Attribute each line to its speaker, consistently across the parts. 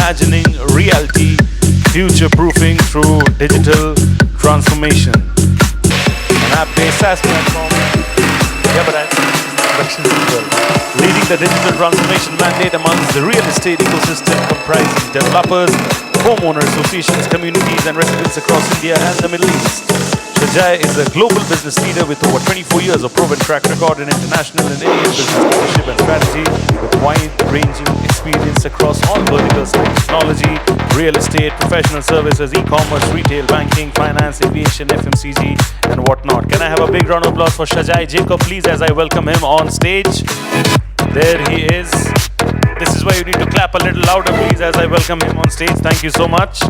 Speaker 1: Reimagining reality, future-proofing through digital transformation. An app-based SaaS platform. Yeah, but introductions as well. Leading the digital transformation mandate amongst the real estate ecosystem comprising developers, homeowner associations, communities and residents across India and the Middle East. Shajai is a global business leader with over 24 years of proven track record in international and Indian business leadership and strategy, with wide-ranging experience across all verticals like technology, real estate, professional services, e-commerce, retail, banking, finance, aviation, FMCG, and whatnot. Can I have a big round of applause for Shajai Jacob, please, as I welcome him on stage? There he is. This is why you need to clap a little louder, please, as I welcome him on stage. Thank you so much.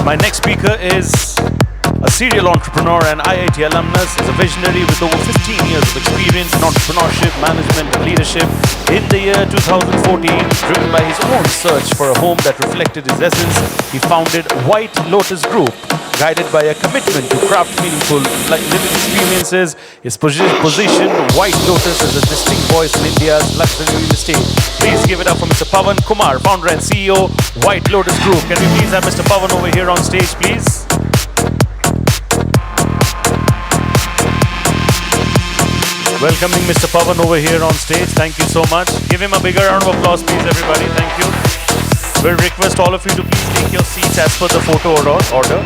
Speaker 1: My next speaker is a serial entrepreneur and IIT alumnus, is a visionary with over 15 years of experience in entrepreneurship, management and leadership. In the year 2014, driven by his own search for a home that reflected his essence, he founded White Lotus Group. Guided by a commitment to craft meaningful living experiences, his position White Lotus as a distinct voice in India's luxury real estate. Please give it up for Mr. Pavan Kumar, founder and CEO, White Lotus Group. Can we please have Mr. Pavan over here on stage, please? Welcoming Mr. Pavan over here on stage. Thank you so much. Give him a bigger round of applause, please, everybody. Thank you. We'll request all of you to please take your seats as per the photo order.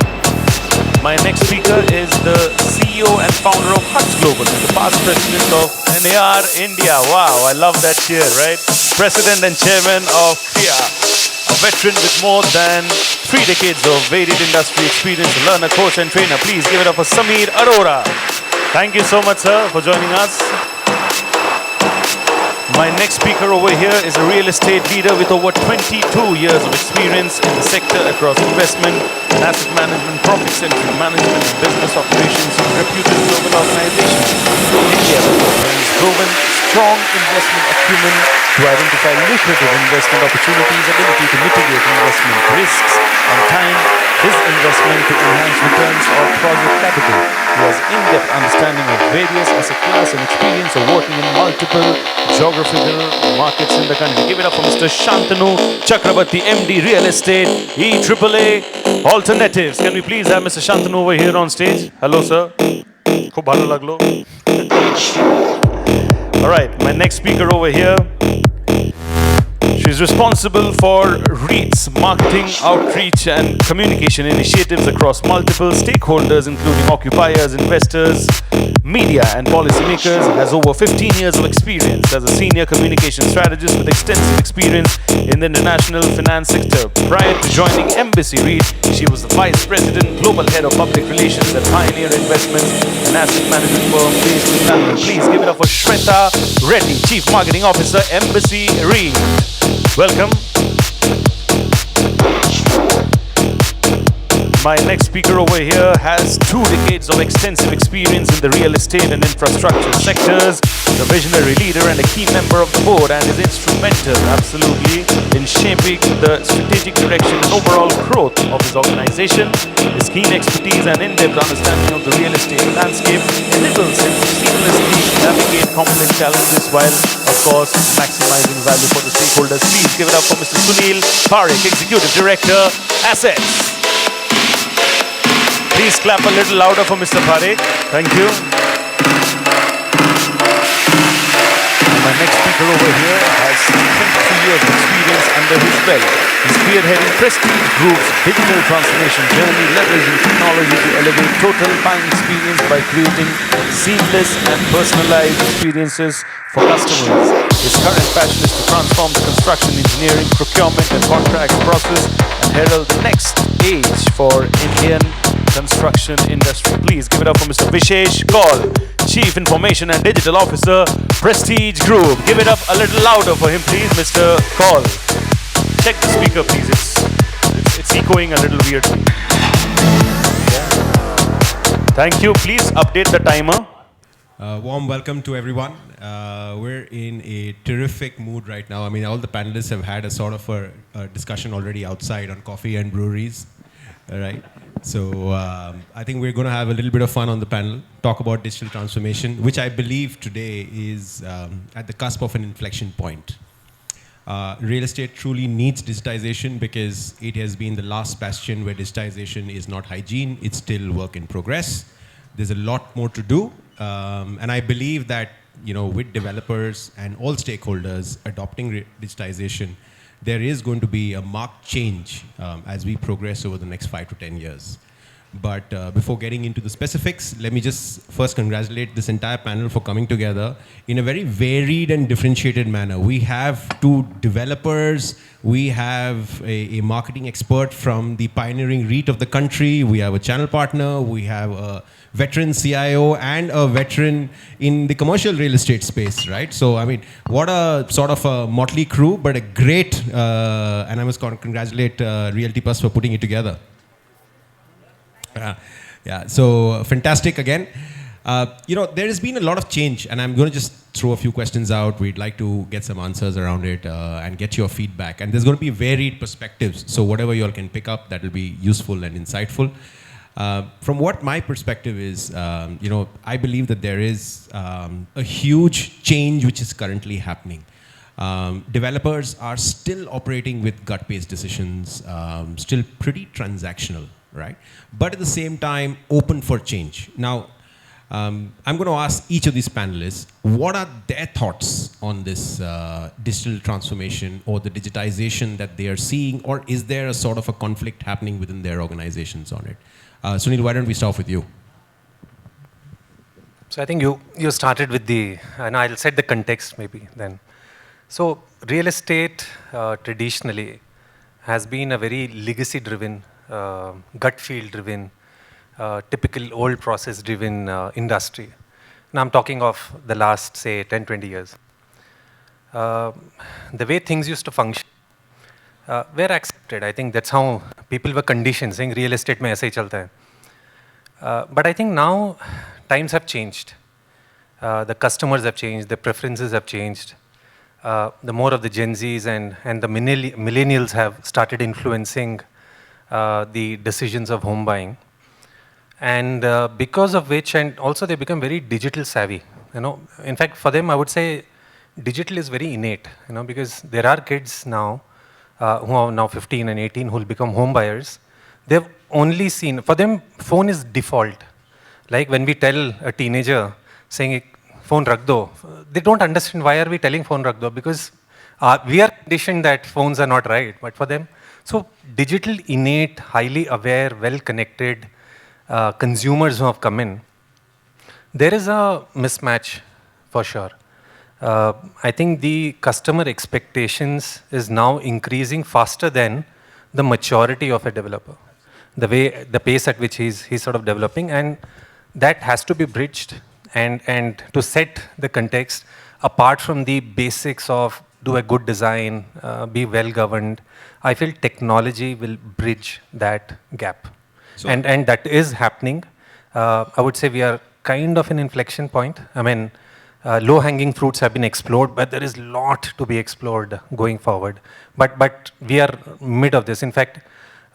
Speaker 1: My next speaker is the CEO and founder of Hutch Global, the past president of NAR India. Wow, I love that cheer, right? President and chairman of CREA, a veteran with more than 3 decades of varied industry experience, a learner, coach and trainer. Please give it up for Samir, Arora. Thank you so much, sir, for joining us. My next speaker over here is a real estate leader with over 22 years of experience in the sector across investment and asset management, profit-centric management and business operations in reputed global organizations. India has proven strong investment acumen to identify lucrative investment opportunities, ability to mitigate investment risks, and time disinvestment to enhance returns of project capital. He has in-depth understanding of various asset class and experience of working in multiple geographical markets in the country. Give it up for Mr. Shantanu, Chakraborty, MD, Real Estate, EAAA, Alternatives. Can we please have Mr. Shantanu over here on stage? Hello, sir. Khub bhalo laglo. All right, my next speaker over here. She's responsible for REITs, marketing, outreach and communication initiatives across multiple stakeholders including occupiers, investors, media and policymakers. Has over 15 years of experience as a senior communication strategist with extensive experience in the international finance sector. Prior to joining Embassy REIT, she was the Vice President, Global Head of Public Relations at Pioneer Investments, an asset management firm based in London. Please give it up for Shwetha, Reddy, Chief Marketing Officer, Embassy REIT. Welcome. My next speaker over here has 2 decades of extensive experience in the real estate and infrastructure sectors, is a visionary leader and a key member of the board and is instrumental, absolutely, in shaping the strategic direction and overall growth of his organization. His keen expertise and in-depth understanding of the real estate landscape enables him to seamlessly navigate complex challenges while, of course, maximizing value for the stakeholders. Please give it up for Mr. Sunil, Pareek, Executive Director, Assetz. Please clap a little louder for Mr. Pareek. Thank you. And my next speaker over here has 23 years of experience under his belt. He's spearheading Prestige Group's digital transformation journey, leveraging technology to elevate total buying experience by creating seamless and personalized experiences for customers. His current passion is to transform the construction, engineering, procurement and contracts process and herald the next age for Indian construction industry. Please give it up for Mr. Vishesh, Kaul, Chief Information and Digital Officer, Prestige Group. Give it up a little louder for him, please, Mr. Kaul. Check the speaker, please. It's echoing a little weirdly. Yeah. Thank you. Please update the timer.
Speaker 2: Warm welcome to everyone. We're in a terrific mood right now. I mean, all the panelists have had a sort of a discussion already outside on coffee and breweries. All right. So I think we're going to have a little bit of fun on the panel, talk about digital transformation, which I believe today is at the cusp of an inflection point. Real estate truly needs digitization because it has been the last bastion where digitization is not hygiene, it's still work in progress. There's a lot more to do. And I believe that, with developers and all stakeholders adopting digitization, there is going to be a marked change as we progress over the next 5 to 10 years. But before getting into the specifics, let me just first congratulate this entire panel for coming together in a very varied and differentiated manner. We have two developers, we have a marketing expert from the pioneering REIT of the country, we have a channel partner, we have a veteran CIO and a veteran in the commercial real estate space, right? So, I mean, what a sort of a motley crew, but a great, and I must congratulate Realty Plus for putting it together. Yeah, so fantastic again. There has been a lot of change, and I'm going to just throw a few questions out. We'd like to get some answers around it and get your feedback. And there's going to be varied perspectives, so whatever you all can pick up, that will be useful and insightful. From what my perspective is, I believe that there is a huge change which is currently happening. Developers are still operating with gut-based decisions, still pretty transactional, right? But at the same time, open for change. Now, I'm going to ask each of these panelists, what are their thoughts on this digital transformation or the digitization that they are seeing, or is there a sort of a conflict happening within their organizations on it? Sunil, why don't we start with you?
Speaker 3: So I think you started with and I'll set the context maybe then. So real estate traditionally has been a very legacy-driven, gut feel-driven, typical old process-driven industry. Now I'm talking of the last, say, 10, 20 years. The way things used to function were accepted. I think that's how people were conditioned, saying real estate mein aise hi chalta hai. But I think now times have changed. The customers have changed, the preferences have changed. The more of the Gen Zs and the millennials have started influencing the decisions of home buying. And because of which, and also they become very digital savvy. In fact, for them, I would say digital is very innate, because there are kids now who are now 15 and 18 who will become home buyers. They've only seen, for them, phone is default. Like when we tell a teenager saying, phone rakh do, they don't understand why are we telling phone rakh do, because we are conditioned that phones are not right, but for them. So digital, innate, highly aware, well-connected consumers who have come in, there is a mismatch for sure. I think the customer expectations is now increasing faster than the maturity of a developer. The pace at which he's sort of developing, and that has to be bridged. And to set the context, apart from the basics of do a good design, be well governed, I feel technology will bridge that gap. So, and that is happening. I would say we are kind of an inflection point. I mean, low-hanging fruits have been explored, but there is a lot to be explored going forward. But we are mid of this. In fact,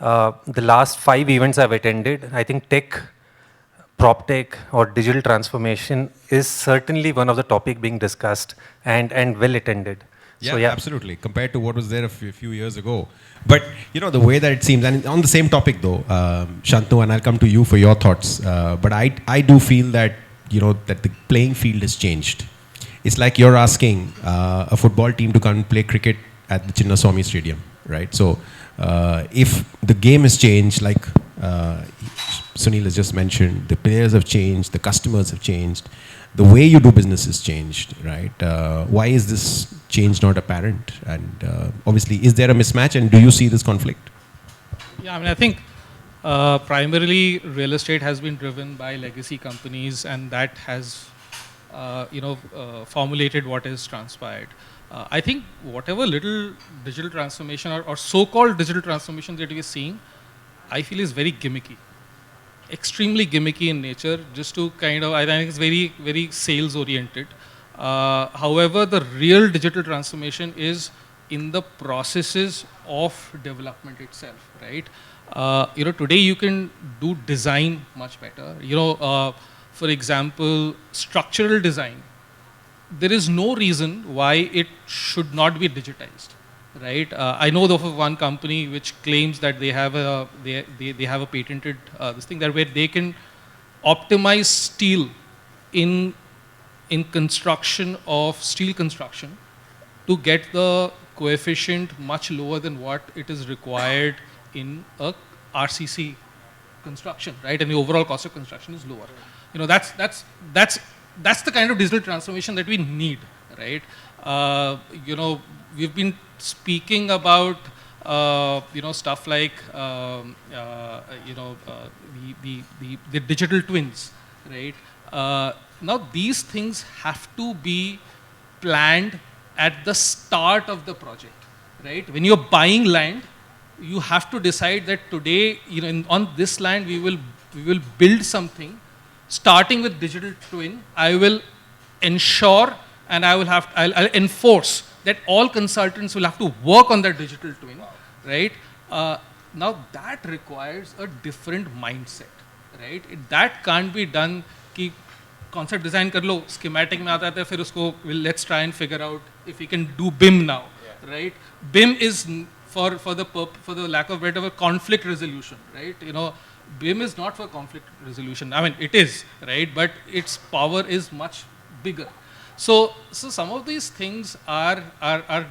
Speaker 3: the last 5 events I've attended, I think tech, prop tech or digital transformation is certainly one of the topic being discussed and well attended.
Speaker 2: Yeah,
Speaker 3: so, yeah,
Speaker 2: absolutely. Compared to what was there a few years ago. But, the way that it seems, and on the same topic though, Shantanu, and I'll come to you for your thoughts, but I do feel that, that the playing field has changed. It's like you're asking a football team to come and play cricket at the Chinnaswamy Stadium, right? So if the game has changed, like Sunil has just mentioned, the players have changed, the customers have changed, the way you do business has changed, right? Why is this change not apparent? And obviously, is there a mismatch, and do you see this conflict?
Speaker 4: Yeah, I mean, I think primarily real estate has been driven by legacy companies, and that has, formulated what is transpired. I think whatever little digital transformation or so-called digital transformation that we are seeing, I feel is very gimmicky. Extremely gimmicky in nature, just to kind of, I think it's very, very sales oriented. However, the real digital transformation is in the processes of development itself, right? Today you can do design much better. For example, structural design. There is no reason why it should not be digitized. right? I know of one company which claims that they have a patented this thing that where they can optimize steel in construction of steel construction to get the coefficient much lower than what it is required in a RCC construction, right? And the overall cost of construction is lower. You know, that's the kind of digital transformation that we need, right? You know, we've been speaking about stuff like the digital twins, right? Now these things have to be planned at the start of the project, right? When you're buying land, you have to decide that today, on this land we will build something, starting with digital twin. I will ensure and I'll enforce that all consultants will have to work on that digital twin, right? Now that requires a different mindset, right? That can't be done कि concept design कर लो, schematic में आता है, फिर उसको let's try and figure out if we can do BIM now, right? BIM is for the lack of better word, conflict resolution, right? You know, BIM is not for conflict resolution. I mean, it is, right? But its power is much bigger. So some of these things are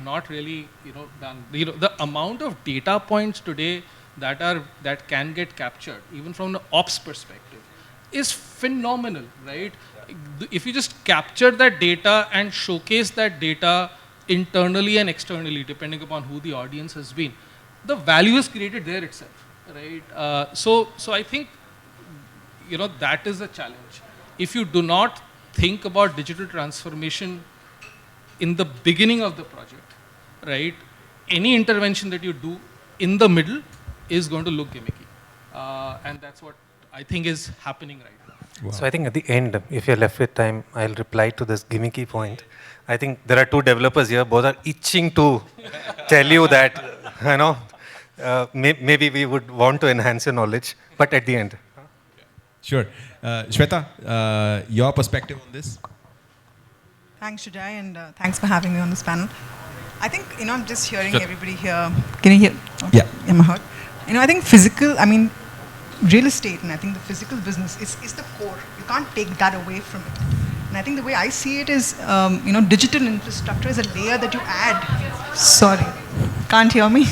Speaker 4: not really, done. The amount of data points today that can get captured, even from the ops perspective, is phenomenal, right? If you just capture that data and showcase that data internally and externally, depending upon who the audience has been, the value is created there itself, right? So I think, that is a challenge. If you do not think about digital transformation in the beginning of the project, right, any intervention that you do in the middle is going to look gimmicky. And that's what I think is happening right now.
Speaker 3: Wow. So I think at the end, if you're left with time, I'll reply to this gimmicky point. I think there are two developers here, both are itching to tell you that, maybe we would want to enhance your knowledge, but at the end.
Speaker 2: Sure. Shwetha, your perspective on this?
Speaker 5: Thanks, Shajai, and thanks for having me on this panel. I think, I'm just hearing everybody here. Can you hear? Okay.
Speaker 2: Yeah.
Speaker 5: Am I heard? I think real estate, and I think the physical business is the core. You can't take that away from it. And I think the way I see it is, digital infrastructure is a layer that you add. Sorry, can't hear me?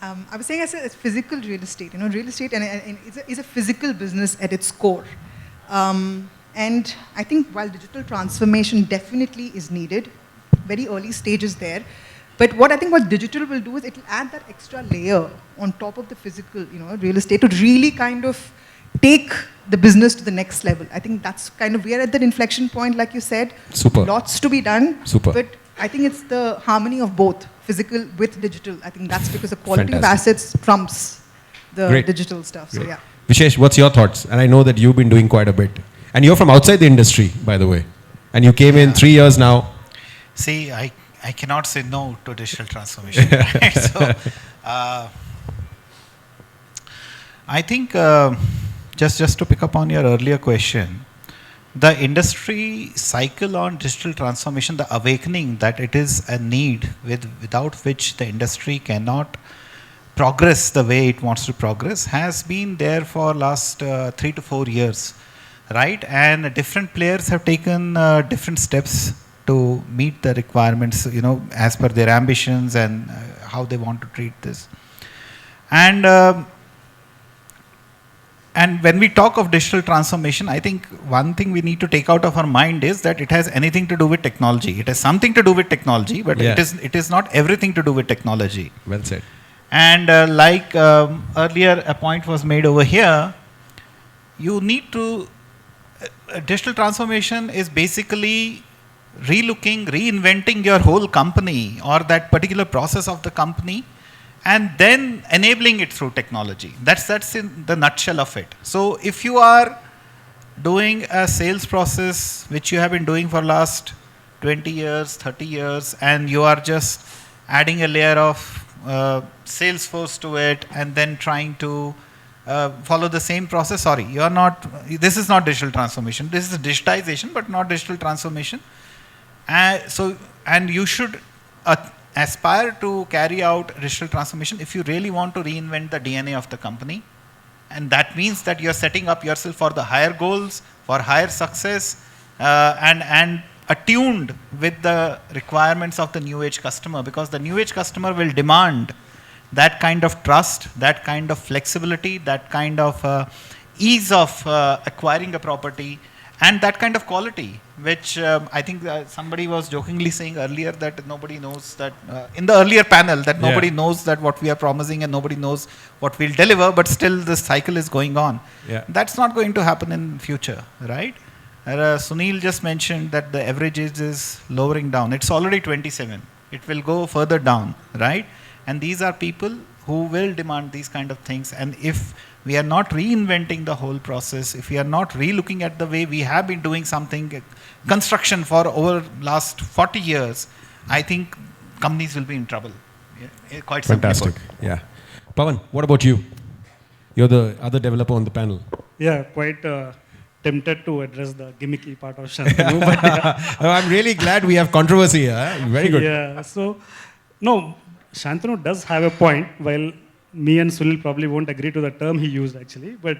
Speaker 5: I was saying it's physical real estate. Real estate and is a physical business at its core. And I think while digital transformation definitely is needed, very early stages there, but what digital will do is it will add that extra layer on top of the physical, real estate to really kind of take the business to the next level. I think that's we are at that inflection point, like you said.
Speaker 2: Super.
Speaker 5: Lots to be done.
Speaker 2: Super.
Speaker 5: But I think it's the harmony of both, physical with digital. I think that's because the quality of assets trumps the digital stuff.
Speaker 2: Great.
Speaker 5: So yeah.
Speaker 2: Vishesh, what's your thoughts? And I know that you've been doing quite a bit. And you're from outside the industry, by the way. And you came in 3 years now.
Speaker 6: See, I cannot say no to digital transformation. Right? So, I think just to pick up on your earlier question, the industry cycle on digital transformation, the awakening that it is a need without which the industry cannot progress the way it wants to progress, has been there for last 3 to 4 years, right? And different players have taken different steps to meet the requirements, as per their ambitions and how they want to treat this. And when we talk of digital transformation, I think one thing we need to take out of our mind is that it has anything to do with technology. It has something to do with technology, but it is not everything to do with technology.
Speaker 2: Well said.
Speaker 6: And earlier a point was made over here, you need to, digital transformation is basically reinventing your whole company or that particular process of the company, and then enabling it through technology. That's in the nutshell of it. So if you are doing a sales process which you have been doing for last 20 years, 30 years, and you are just adding a layer of Salesforce to it and then trying to follow the same process, sorry, you are not, this is not digital transformation. This is digitization, but not digital transformation. And you should aspire to carry out digital transformation if you really want to reinvent the DNA of the company. And that means that you're setting up yourself for the higher goals, for higher success, and attuned with the requirements of the new age customer, because the new age customer will demand that kind of trust, that kind of flexibility, that kind of ease of acquiring a property, and that kind of quality, which I think somebody was jokingly saying earlier that nobody knows that, in the earlier panel, that nobody knows that what we are promising and nobody knows what we'll deliver, but still this cycle is going on.
Speaker 2: Yeah.
Speaker 6: That's not going to happen in future, right? Sunil just mentioned that the average age is lowering down. It's already 27. It will go further down, right? And these are people who will demand these kind of things. And if we are not reinventing the whole process, if we are not re-looking at the way we have been doing something, construction for over last 40 years, I think companies will be in trouble. Yeah, quite simply put.
Speaker 2: Fantastic. Yeah. Pavan, what about you? You're the other developer on the panel.
Speaker 7: Yeah, quite tempted to address the gimmicky part of Shantanu. But
Speaker 2: I'm really glad we have controversy here. Very good.
Speaker 7: yeah, so, no, Shantanu does have a point, while me and Sunil probably won't agree to the term he used actually. But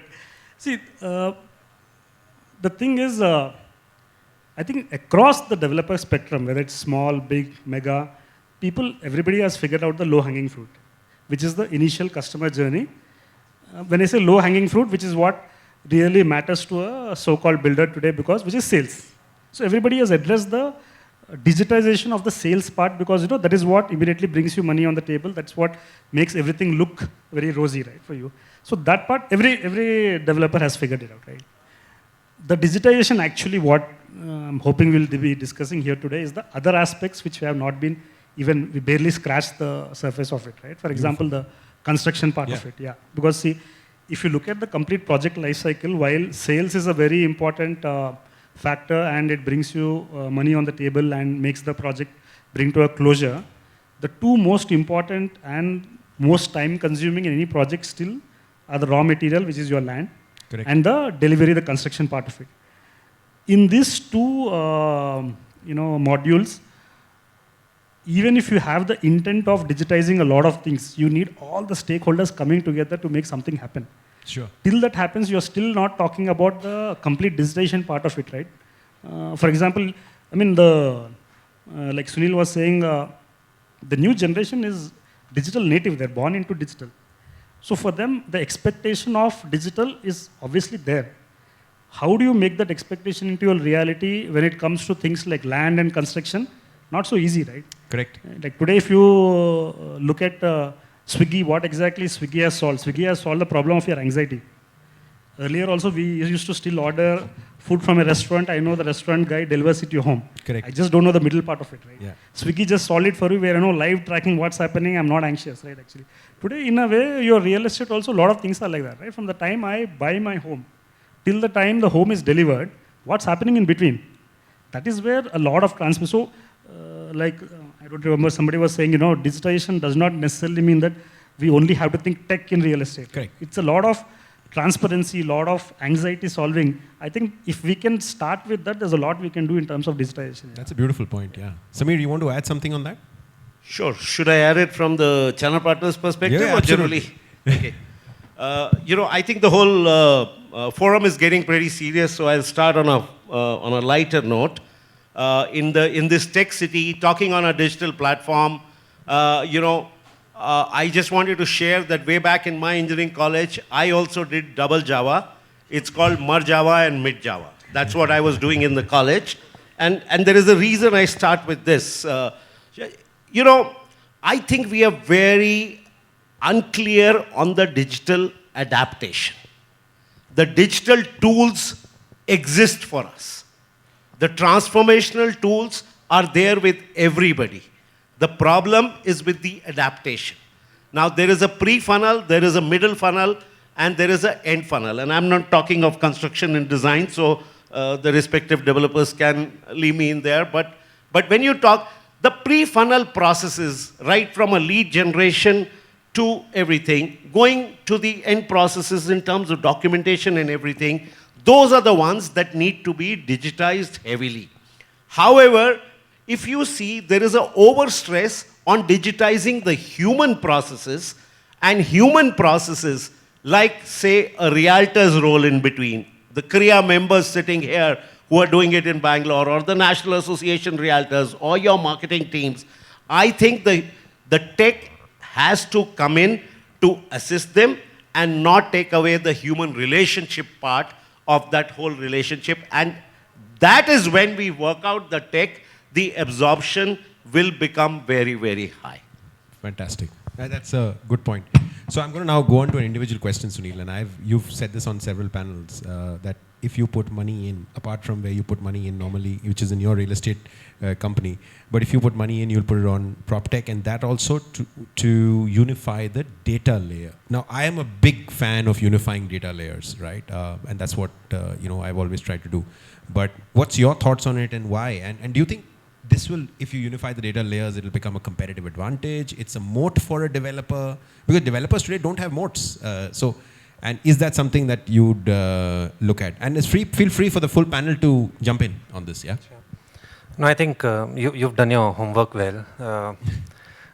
Speaker 7: see, the thing is, I think across the developer spectrum, whether it's small, big, mega, everybody has figured out the low-hanging fruit, which is the initial customer journey. When I say low-hanging fruit, which is what really matters to a so-called builder today, which is sales. So everybody has addressed the digitization of the sales part, because that is what immediately brings you money on the table. That's what makes everything look very rosy, right, for you. So that part, every developer has figured it out, right? The digitization, actually, what I'm hoping we'll be discussing here today is the other aspects which we have not been even, we barely scratched the surface of it, right? For example, the construction part of it, yeah. Because see, if you look at the complete project life cycle, while sales is a very important factor and it brings you money on the table and makes the project bring to a closure, the two most important and most time consuming in any project still are the raw material, which is your land,
Speaker 2: correct,
Speaker 7: and the delivery, the construction part of it. In these two modules, even if you have the intent of digitizing a lot of things, you need all the stakeholders coming together to make something happen.
Speaker 2: Sure.
Speaker 7: Till that happens, you're still not talking about the complete digitization part of it, right? For example, I mean, like Sunil was saying, the new generation is digital native. They're born into digital. So for them, the expectation of digital is obviously there. How do you make that expectation into a reality when it comes to things like land and construction? Not so easy, right?
Speaker 2: Correct.
Speaker 7: Like today, if you look at Swiggy, what exactly Swiggy has solved? Swiggy has solved the problem of your anxiety. Earlier also, we used to still order food from a restaurant. I know the restaurant guy delivers it to your home.
Speaker 2: Correct.
Speaker 7: I just don't know the middle part of it, right?
Speaker 2: Yeah.
Speaker 7: Swiggy just solved it for you, where live tracking what's happening. I'm not anxious, right? Actually, today in a way, your real estate also, a lot of things are like that, right? From the time I buy my home till the time the home is delivered, what's happening in between? That is where a lot of transfer. So, I don't remember, somebody was saying, digitization does not necessarily mean that we only have to think tech in real estate.
Speaker 2: Correct.
Speaker 7: It's a lot of transparency, a lot of anxiety solving. I think if we can start with that, there's a lot we can do in terms of digitization. Yeah.
Speaker 2: That's a beautiful point, yeah. Samir, you want to add something on that?
Speaker 8: Sure. Should I add it from the channel partners perspective
Speaker 2: Yeah,
Speaker 8: or generally? Okay. I think the whole forum is getting pretty serious, so I'll start on a lighter note. In this tech city, talking on a digital platform, I just wanted to share that way back in my engineering college, I also did double Java. It's called Mer Java and Mid Java. That's what I was doing in the college. And there is a reason I start with this. I think we are very unclear on the digital adaptation. The digital tools exist for us. The transformational tools are there with everybody. The problem is with the adaptation. Now, there is a pre-funnel, there is a middle funnel, and there is an end funnel. And I'm not talking of construction and design, so the respective developers can leave me in there. But when you talk, the pre-funnel processes, right from a lead generation to everything, going to the end processes in terms of documentation and everything, those are the ones that need to be digitized heavily. However, if you see, there is an overstress on digitizing the human processes, and human processes like, say, a realtor's role in between, the CREA members sitting here who are doing it in Bangalore, or the National Association Realtors, or your marketing teams. I think the tech has to come in to assist them and not take away the human relationship part of that whole relationship. And that is when we work out the tech, the absorption will become very, very high.
Speaker 2: Fantastic. That's a good point. So I'm going to now go on to an individual question, Sunil, and you've said this on several panels, that if you put money in, apart from where you put money in normally, which is in your real estate company, but if you put money in, you'll put it on prop tech, and that also to unify the data layer. Now, I am a big fan of unifying data layers, right? And that's what I've always tried to do. But what's your thoughts on it, and why? And do you think this will, if you unify the data layers, it'll become a competitive advantage? It's a moat for a developer? Because developers today don't have moats. And is that something that you'd look at? And feel free for the full panel to jump in on this, yeah?
Speaker 3: Sure. No, I think you've done your homework well.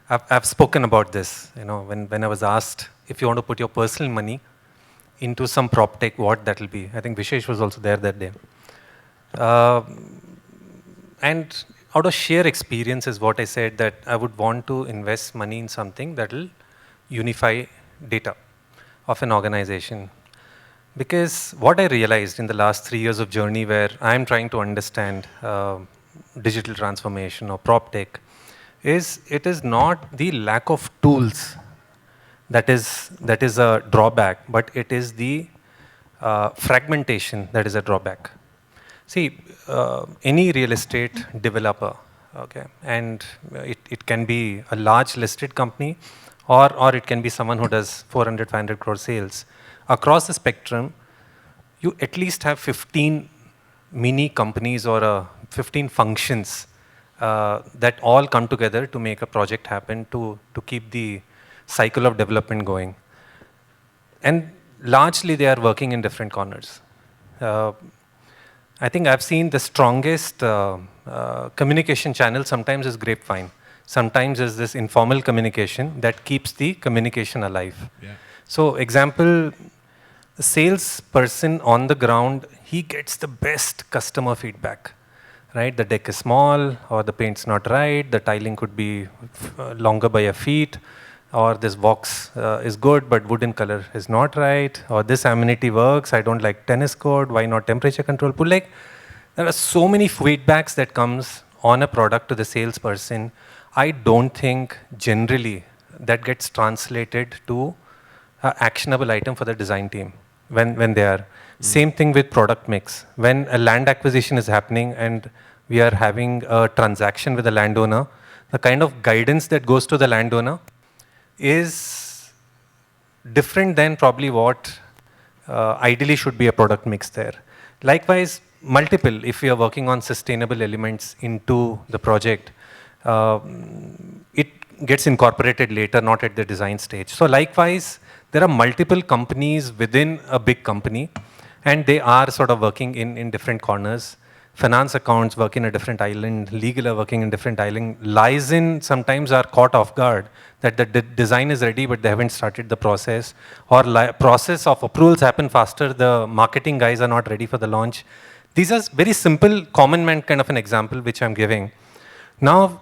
Speaker 3: I've spoken about this, when I was asked if you want to put your personal money into some prop tech, what that'll be. I think Vishesh was also there that day. And out of sheer experience is what I said, that I would want to invest money in something that will unify data of an organization. Because what I realized in the last 3 years of journey where I'm trying to understand digital transformation or prop tech, is it is not the lack of tools that is a drawback, but it is the fragmentation that is a drawback. See, any real estate developer, okay, and it can be a large listed company, or it can be someone who does 400, 500 crore sales. Across the spectrum, you at least have 15 mini companies or 15 functions that all come together to make a project happen, to keep the cycle of development going. And largely they are working in different corners. I think I've seen the strongest communication channel sometimes is grapevine. Sometimes is this informal communication that keeps the communication alive. Yeah. So example, the salesperson on the ground, he gets the best customer feedback, right? The deck is small, or the paint's not right, the tiling could be longer by a feet, or this box is good, but wooden color is not right, or this amenity works, I don't like tennis court, why not temperature control pool? Like, there are so many feedbacks that comes on a product to the salesperson. I don't think generally that gets translated to an actionable item for the design team when they are. Same thing with product mix. When a land acquisition is happening and we are having a transaction with the landowner, the kind of guidance that goes to the landowner is different than probably what ideally should be a product mix there. Likewise, multiple, if we are working on sustainable elements into the project, it gets incorporated later, not at the design stage. So likewise, there are multiple companies within a big company, and they are sort of working in different corners. Finance accounts work in a different island, legal are working in different island. Lies in sometimes are caught off guard that the design is ready, but they haven't started the process. Or process of approvals happen faster, the marketing guys are not ready for the launch. These are very simple, common man kind of an example which I'm giving. Now,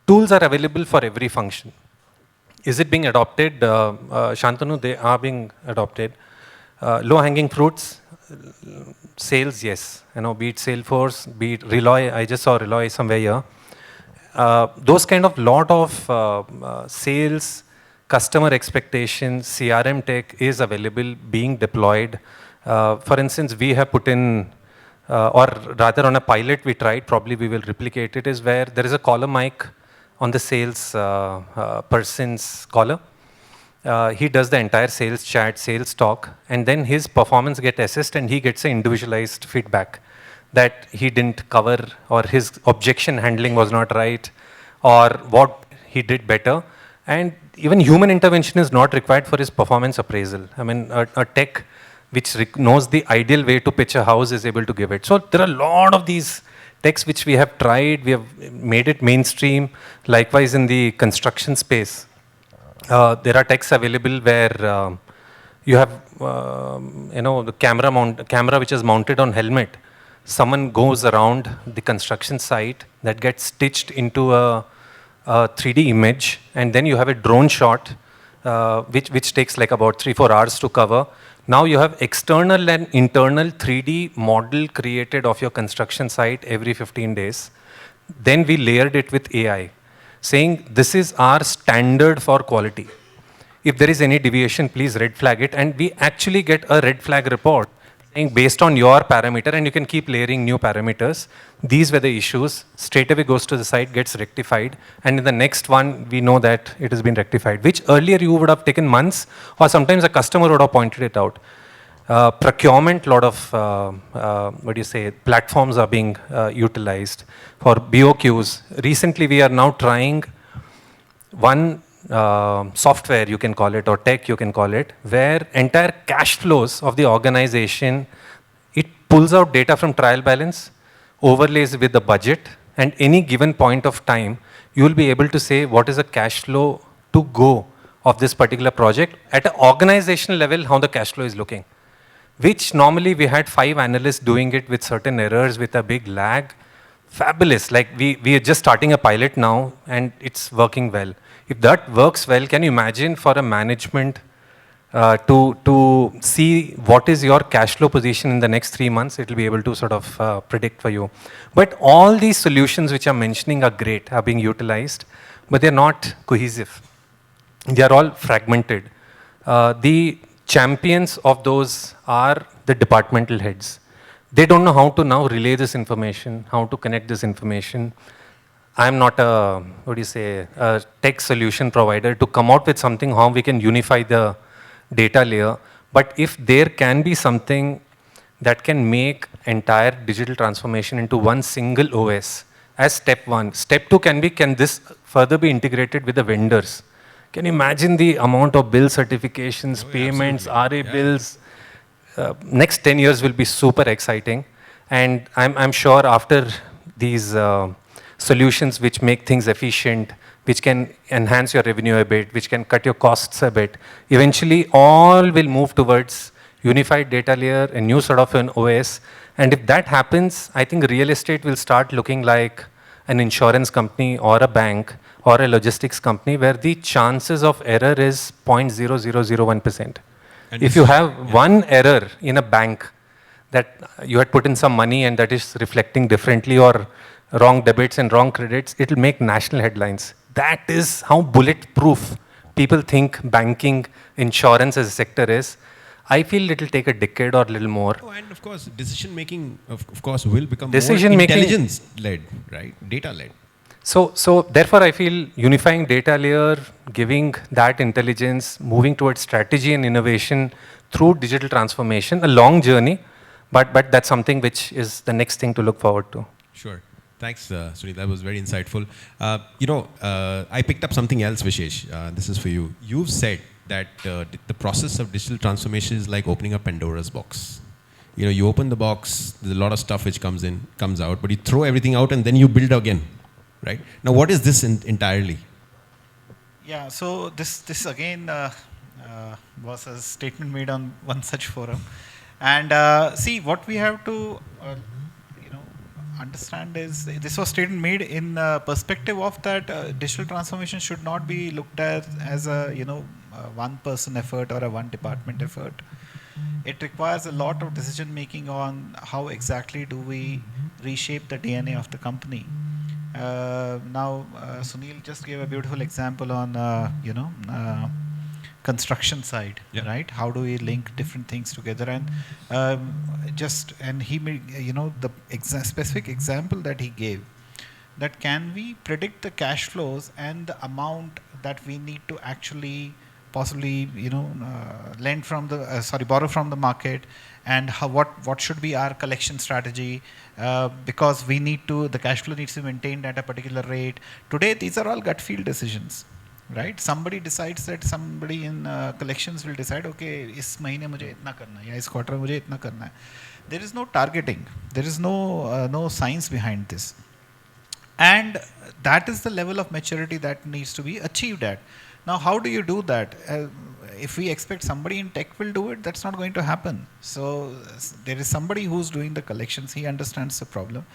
Speaker 3: tools are available for every function. Is it being adopted? Shantanu, they are being adopted. Low-hanging fruits, sales, yes. Be it Salesforce, be it Reloy. I just saw Reloy somewhere here. Those kind of lot of sales, customer expectations, CRM tech is available, being deployed. For instance, we have put in, or rather on a pilot we tried, probably we will replicate it, is where there is a caller mic on the sales person's caller. He does the entire sales chat, sales talk, and then his performance gets assessed and he gets an individualized feedback that he didn't cover, or his objection handling was not right, or what he did better. And even human intervention is not required for his performance appraisal. I mean, a tech which knows the ideal way to pitch a house is able to give it. So there are a lot of these techs which we have tried, we have made it mainstream. Likewise, in the construction space, there are techs available where you have, the camera which is mounted on helmet. Someone goes around the construction site that gets stitched into a 3D image, and then you have a drone shot, which takes like about 3-4 hours to cover. Now you have external and internal 3D model created of your construction site every 15 days. Then we layered it with AI, saying this is our standard for quality. If there is any deviation, please red flag it. And we actually get a red flag report saying based on your parameter, and you can keep layering new parameters. These were the issues. Straight away goes to the site, gets rectified. And in the next one, we know that it has been rectified, which earlier you would have taken months, or sometimes a customer would have pointed it out. Procurement, lot of, platforms are being utilized for BOQs. Recently, we are now trying one software, you can call it, or tech, you can call it, where entire cash flows of the organization, it pulls out data from trial balance, overlays with the budget, and any given point of time, you will be able to say what is the cash flow to go of this particular project at an organizational level, how the cash flow is looking. Which normally we had 5 analysts doing it with certain errors, with a big lag. Fabulous. Like we are just starting a pilot now, and it's working well. If that works well, can you imagine for a management to see what is your cash flow position in the next 3 months? It will be able to sort of predict for you. But all these solutions which I'm mentioning are great, are being utilized, but they're not cohesive. They are all fragmented. The champions of those are the departmental heads. They don't know how to now relay this information, how to connect this information. I'm not a, a tech solution provider to come out with something how we can unify the data layer. But if there can be something that can make entire digital transformation into one single OS as step 1. Step 2 can this further be integrated with the vendors? Can you imagine the amount of bill certifications, payments, RA bills? Next 10 years will be super exciting. And I'm sure after these solutions which make things efficient, which can enhance your revenue a bit, which can cut your costs a bit, eventually all will move towards unified data layer, a new sort of an OS. And if that happens, I think real estate will start looking like an insurance company or a bank or a logistics company where the chances of error is 0.0001%. If you have one error in a bank that you had put in some money and that is reflecting differently, or wrong debits and wrong credits, it will make national headlines. That is how bulletproof people think banking, insurance as a sector is. I feel it will take a decade or a little more.
Speaker 2: Oh, and of course, decision making, of course, will become more intelligence-led, right? Data-led.
Speaker 3: So therefore, I feel unifying data layer, giving that intelligence, moving towards strategy and innovation through digital transformation, a long journey, but that's something which is the next thing to look forward to.
Speaker 2: Sure. Thanks, Sunil. That was very insightful. I picked up something else, Vishesh. This is for you. You've said that the process of digital transformation is like opening up Pandora's box. You open the box, there's a lot of stuff which comes out, but you throw everything out and then you build again, right? Now, what is this entirely?
Speaker 6: Yeah, so this again was a statement made on one such forum. And see, what we have to understand is this was statement made in perspective of that digital transformation should not be looked at as a one person effort or a one department effort. It requires a lot of decision making on how exactly do we reshape the DNA of the company. Now Sunil just gave a beautiful example on construction side, right? How do we link different things together? And he made, the specific example that he gave, that can we predict the cash flows and the amount that we need to actually possibly, borrow from the market, and what should be our collection strategy, because the cash flow needs to be maintained at a particular rate. Today, these are all gut feel decisions. right? Somebody decides that somebody in collections will decide, okay, इस महीने मुझे इतना करना है या इस quarter मुझे इतना करना है. There is no targeting. There is no science behind this. And that is the level of maturity that needs to be achieved at. Now, how do you do that? If we expect somebody in tech will do it, that's not going to happen. So there is somebody who's doing the collections. He understands the problem.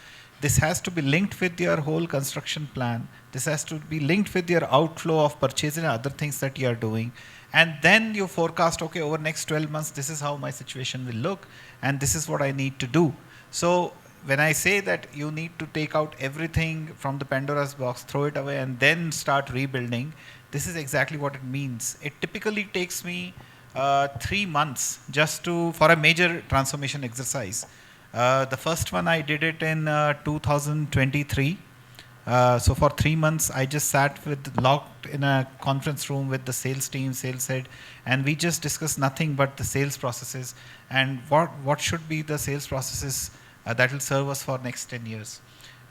Speaker 6: This has to be linked with your whole construction plan. This has to be linked with your outflow of purchase and other things that you are doing. And then you forecast, okay, over next 12 months, this is how my situation will look, and this is what I need to do. So when I say that you need to take out everything from the Pandora's box, throw it away, and then start rebuilding, this is exactly what it means. It typically takes me 3 months just for a major transformation exercise. The first one I did it in 2023. So for 3 months, I just locked in a conference room with the sales team, sales head, and we just discussed nothing but the sales processes and what should be the sales processes that will serve us for next 10 years.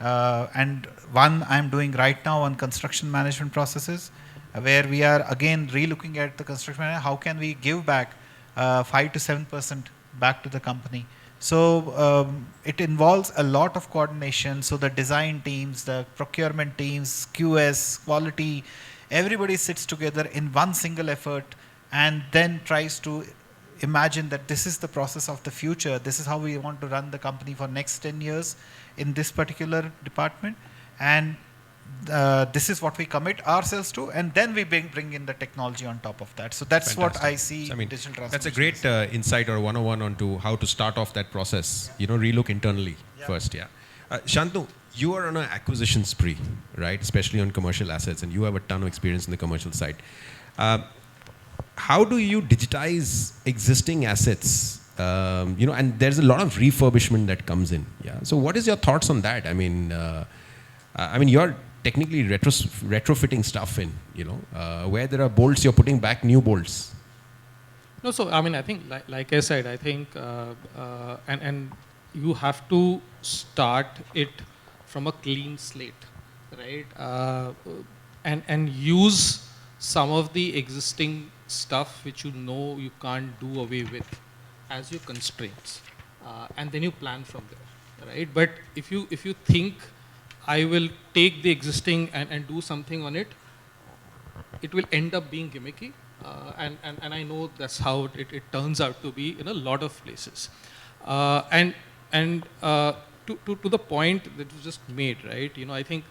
Speaker 6: And one I'm doing right now on construction management processes, where we are again re-looking at the construction management. How can we give back 5 to 7% back to the company? So it involves a lot of coordination. So the design teams, the procurement teams, QS, quality, everybody sits together in one single effort and then tries to imagine that this is the process of the future. This is how we want to run the company for next 10 years in this particular department. And this is what we commit ourselves to, and then we bring in the technology on top of that. So that's
Speaker 2: Fantastic.
Speaker 6: what I see.
Speaker 2: So, I mean,
Speaker 6: digital transformation.
Speaker 2: that's a great insight or 101 onto how to start off that process. Relook internally first. Yeah. Shantanu, you are on an acquisition spree, right? Especially on commercial assets, and you have a ton of experience in the commercial side. How do you digitize existing assets? And there's a lot of refurbishment that comes in. Yeah. So what is your thoughts on that? I mean, you're technically retrofitting stuff in, where there are bolts, you're putting back new bolts.
Speaker 4: No, so I think, like I said, I think, and you have to start it from a clean slate, right? And use some of the existing stuff which you can't do away with as your constraints, and then you plan from there, right? But if you think I will take the existing and do something on it, it will end up being gimmicky. And I know that's how it turns out to be in a lot of places. To the point that was just made, right? I think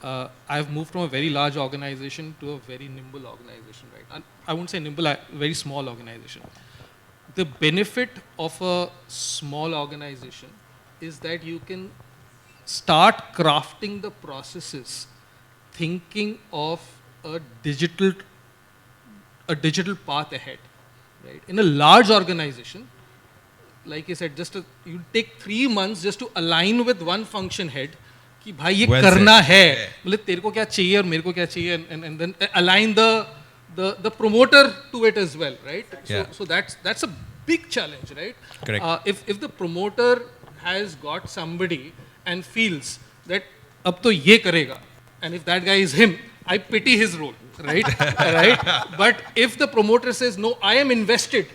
Speaker 4: I've moved from a very large organization to a very nimble organization, right? And I wouldn't say nimble, very small organization. The benefit of a small organization is that you can start crafting the processes, thinking of a digital path ahead, right? In a large organization, like I said, you take 3 months just to align with one function head, कि भाई ये करना है, मतलब तेरे को क्या चाहिए और मेरे को क्या चाहिए, and then align the promoter to it as well, right?
Speaker 2: Yeah.
Speaker 4: So that's a big challenge, right?
Speaker 2: Correct.
Speaker 4: If the promoter has got somebody and feels that ab to ye karega, and if that guy is him, I pity his role, right? Right? But if the promoter says, no, I am invested,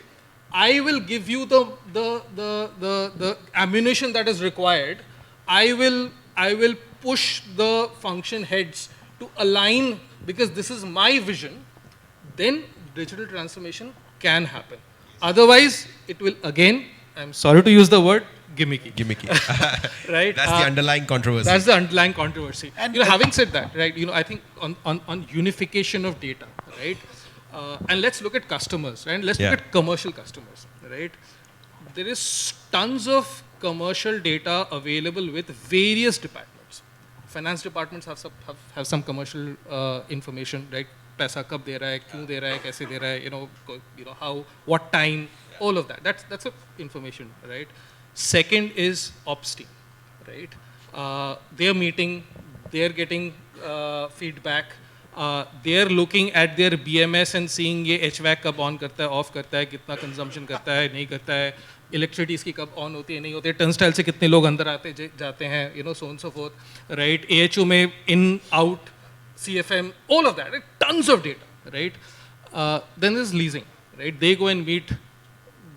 Speaker 4: I will give you the ammunition that is required, I will push the function heads to align because this is my vision, then digital transformation can happen. Otherwise, it will again, I'm sorry to use the word, gimmicky. Right?
Speaker 2: That's the underlying controversy.
Speaker 4: That's the underlying controversy. And having said that, right, I think on unification of data, right? And let's look at customers, right? Let's look at commercial customers, right? There is tons of commercial data available with various departments. Finance departments have some commercial information, right? पैसा कब दे रहा है, क्यों दे रहा है, कैसे दे रहा है, how, what time, all of that. That's a information, right? Second is ops team, right? They're meeting, they're getting feedback, they're looking at their BMS and seeing ये HVAC कब on करता है, off करता है, कितना consumption करता है, नहीं करता है, electricity इसकी कब on होती है, नहीं होती है, turnstile से कितने लोग अंदर आते जाते हैं, so on and so forth, right? AHU में in, out, CFM, all of that, right? tons of data, right? Then there's leasing, right? They go and meet,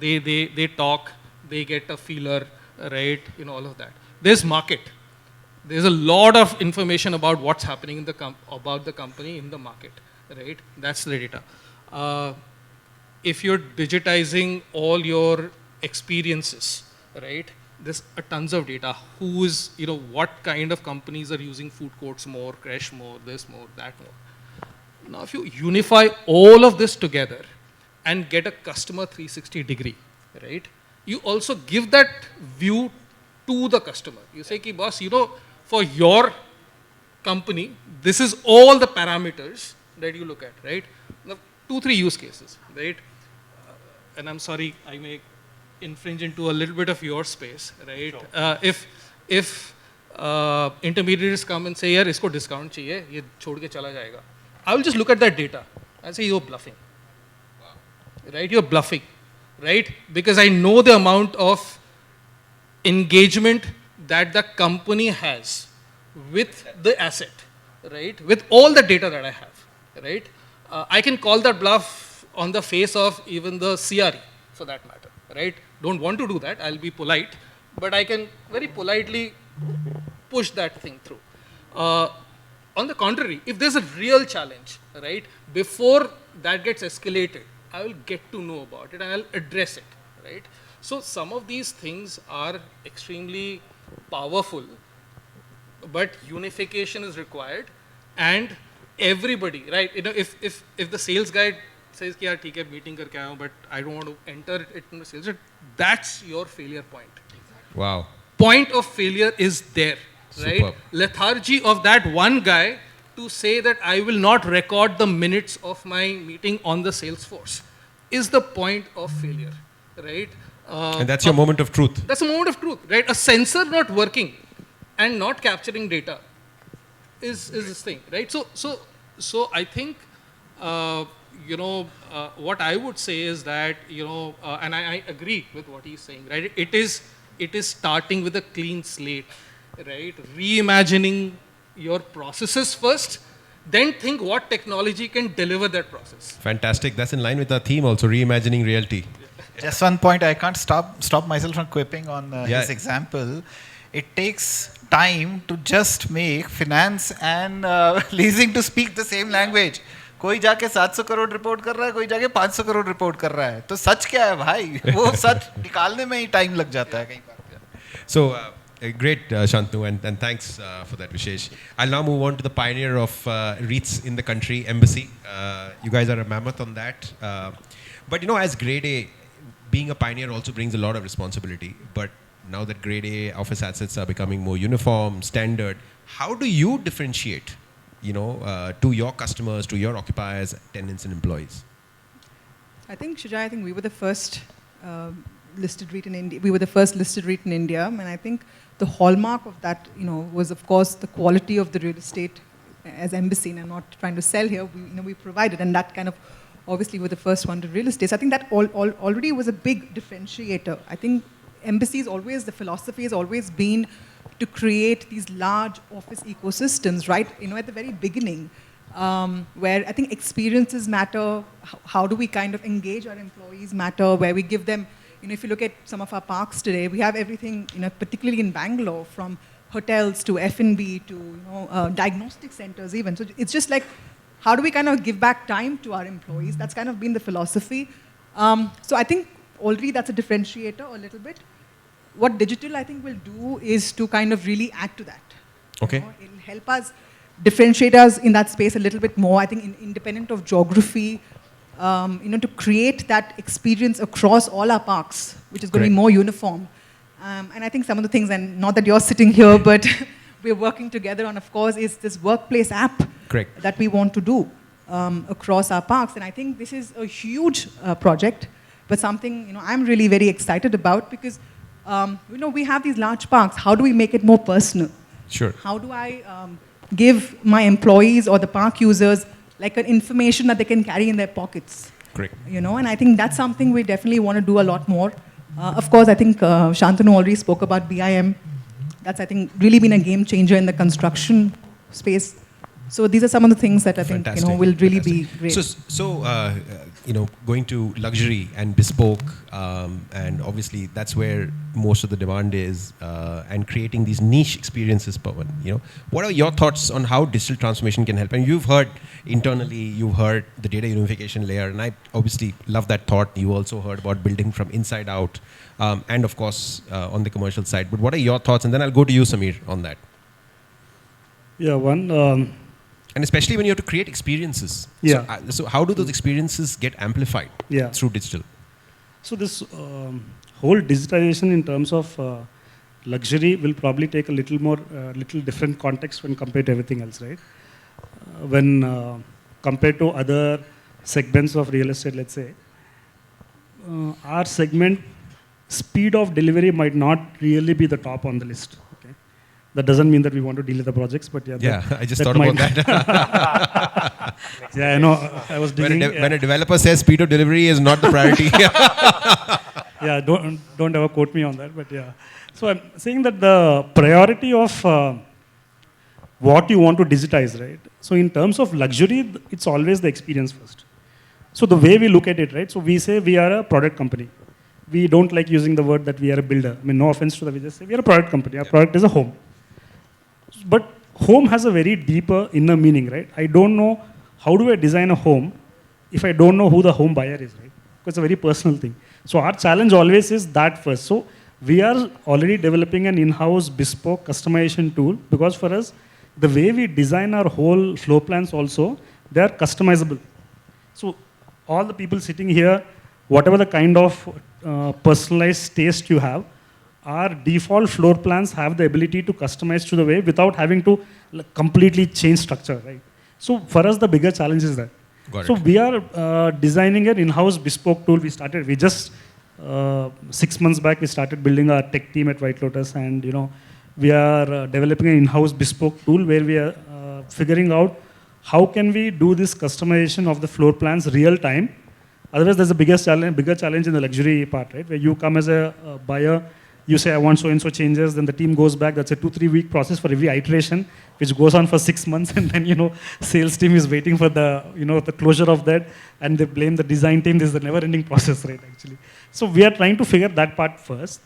Speaker 4: they talk, they get a feeler, right? All of that. There's market. There's a lot of information about what's happening in about the company in the market, right? That's the data. If you're digitizing all your experiences, right? There's a tons of data. Who's, what kind of companies are using food courts more, crash more, this more, that more. Now, if you unify all of this together and get a customer 360 degree, right? You also give that view to the customer. You say, ki, boss, for your company, this is all the parameters that you look at, right? Now, 2-3 use cases, right? And I'm sorry, I may infringe into a little bit of your space, right? Sure. If intermediaries come and say, yaar, isko discount chahiye, ye chhod ke chala jayega. I will just look at that data and say, you're bluffing. Wow. Right? You're bluffing, right? Because I know the amount of engagement that the company has with the asset, right? With all the data that I have, right? I can call that bluff on the face of even the CRE, for that matter, right? Don't want to do that, I'll be polite, but I can very politely push that thing through. On the contrary, if there's a real challenge, right, before that gets escalated, I will get to know about it and I'll address it, right? So some of these things are extremely powerful, but unification is required, and everybody, right? If the sales guy says, "Ki, yaar, theek hai, meeting karke aaya hu, but I don't want to enter it in the sales," that's your failure point.
Speaker 2: Wow.
Speaker 4: Point of failure is there, right?
Speaker 2: Superb.
Speaker 4: Lethargy of that one guy to say that I will not record the minutes of my meeting on the Salesforce is the point of failure, right?
Speaker 2: And that's your moment of truth.
Speaker 4: That's a moment of truth, right? A sensor not working and not capturing data is this thing, right? So I think, what I would say is that, and I agree with what he's saying, right? It is starting with a clean slate, right? Reimagining your processes first, then think what technology can deliver that process.
Speaker 2: Fantastic. That's in line with our theme also, reimagining realty.
Speaker 6: Just one point, I can't stop myself from quipping on his example. It takes time to just make finance and leasing to speak the same language. कोई जाके 700 crore report कर रहा है, कोई जाके 500 crore report कर रहा है. तो सच क्या है भाई? वो सच निकालने में ही टाइम लग जाता है कई बार.
Speaker 2: So, great, Shantanu, and thanks for that, Vishesh. I'll now move on to the pioneer of REITs in the country, Embassy. You guys are a mammoth on that. But as Grade A, being a pioneer also brings a lot of responsibility. But now that Grade A office assets are becoming more uniform, standard, how do you differentiate, to your customers, to your occupiers, tenants, and employees?
Speaker 5: I think, Shajai, we were the first listed REIT in India. We were the first listed REIT in India, and I think the hallmark of that, was of course the quality of the real estate as Embassy. And I'm not trying to sell here. We provided, and that kind of obviously were the first one to real estate. So I think that already was a big differentiator. I think Embassy's always, the philosophy has always been to create these large office ecosystems, right? At the very beginning, where I think experiences matter. How do we kind of engage our employees matter? Where we give them, if you look at some of our parks today, we have everything, particularly in Bangalore, from hotels to F&B to diagnostic centers even. So it's just like, how do we kind of give back time to our employees? That's kind of been the philosophy. So I think already that's a differentiator a little bit. What digital, I think, will do is to kind of really add to that.
Speaker 2: Okay.
Speaker 5: It'll help us differentiate us in that space a little bit more. I think independent of geography, to create that experience across all our parks, which is going to be more uniform. And I think some of the things, and not that you're sitting here, but we're working together on, of course, is this workplace app that we want to do across our parks. And I think this is a huge project, but something I'm really very excited about, because we have these large parks. How do we make it more personal?
Speaker 2: Sure.
Speaker 5: How do I give my employees or the park users like an information that they can carry in their pockets?
Speaker 2: Correct.
Speaker 5: And I think that's something we definitely want to do a lot more. Of course, I think Shantanu already spoke about BIM. That's, I think, really been a game changer in the construction space. So these are some of the things that I think will really be great.
Speaker 2: Going to luxury and bespoke, and obviously that's where most of the demand is, and creating these niche experiences, Pavan. What are your thoughts on how digital transformation can help? And you've heard internally, you've heard the data unification layer, and I obviously love that thought. You also heard about building from inside out, and of course on the commercial side. But what are your thoughts? And then I'll go to you, Samir, on that.
Speaker 7: Yeah,
Speaker 2: and especially when you have to create experiences.
Speaker 7: Yeah.
Speaker 2: So how do those experiences get amplified through digital?
Speaker 7: So this whole digitization in terms of luxury will probably take a little different context when compared to everything else, right? When compared to other segments of real estate, let's say, our segment speed of delivery might not really be the top on the list. That doesn't mean that we want to delay the projects, but
Speaker 2: I just thought about that.
Speaker 7: Yeah, I know. I was digging.
Speaker 2: When a developer says speed of delivery is not the priority.
Speaker 7: Yeah, don't ever quote me on that, but yeah. So I'm saying that the priority of what you want to digitize, right? So in terms of luxury, it's always the experience first. So the way we look at it, right? So we say we are a product company. We don't like using the word that we are a builder. I mean, no offense to that. We just say we are a product company. Our product is a home. But home has a very deeper inner meaning, right? I don't know how do I design a home if I don't know who the home buyer is, right? Because it's a very personal thing. So our challenge always is that first. So we are already developing an in-house bespoke customization tool because for us, the way we design our whole floor plans also, they are customizable. So all the people sitting here, whatever the kind of personalized taste you have, our default floor plans have the ability to customize to the way without having to completely change structure, right? So for us, the bigger challenge is that. So we are designing an in-house bespoke tool. We just 6 months back, we started building our tech team at White Lotus, and we are developing an in-house bespoke tool where we are figuring out how can we do this customization of the floor plans real time. Otherwise, there's a bigger challenge in the luxury part, right? Where you come as a buyer, you say, I want so-and-so changes, then the team goes back. That's a 2-3 week process for every iteration, which goes on for 6 months, and then, sales team is waiting for the, the closure of that, and they blame the design team. This is a never-ending process, right, actually. So we are trying to figure that part first.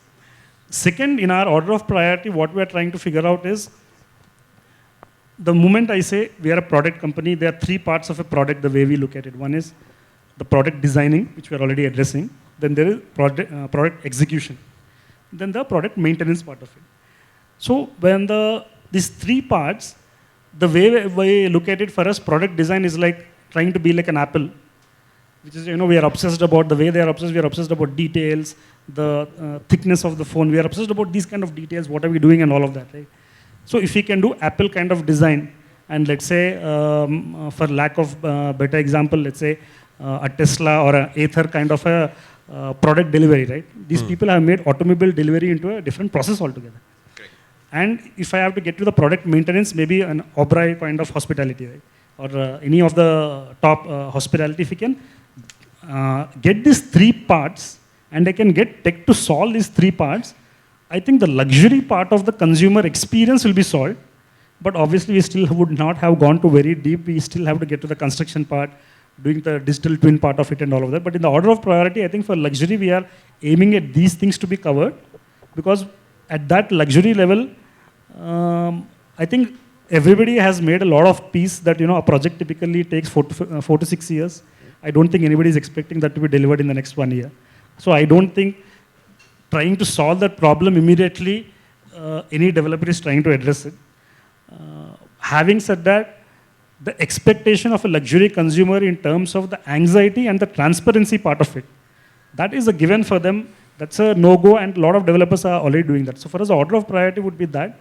Speaker 7: Second, in our order of priority, what we are trying to figure out is, the moment I say we are a product company, there are 3 parts of a product, the way we look at it. One is the product designing, which we are already addressing. Then there is product execution. Then the product maintenance part of it. So when these 3 parts, the way we look at it for us, product design is like trying to be like an Apple, which is, we are obsessed about the way they are obsessed. We are obsessed about details, the thickness of the phone. We are obsessed about these kind of details, what are we doing and all of that, right? So if we can do Apple kind of design, and let's say, for lack of better example, let's say a Tesla or an Ather kind of a product delivery, right? These people have made automobile delivery into a different process altogether.
Speaker 2: Great.
Speaker 7: And if I have to get to the product maintenance, maybe an Oberoi kind of hospitality, right? Or any of the top hospitality, if we can get these 3 parts, and I can get tech to solve these 3 parts, I think the luxury part of the consumer experience will be solved. But obviously, we still would not have gone to very deep. We still have to get to the construction part, doing the digital twin part of it and all of that. But in the order of priority, I think for luxury, we are aiming at these things to be covered. Because at that luxury level, I think everybody has made a lot of peace that, a project typically takes 4 to 6 years. I don't think anybody is expecting that to be delivered in the next 1 year. So I don't think trying to solve that problem immediately, any developer is trying to address it. Having said that, the expectation of a luxury consumer in terms of the anxiety and the transparency part of it, that is a given for them. That's a no-go, and a lot of developers are already doing that. So for us, the order of priority would be that.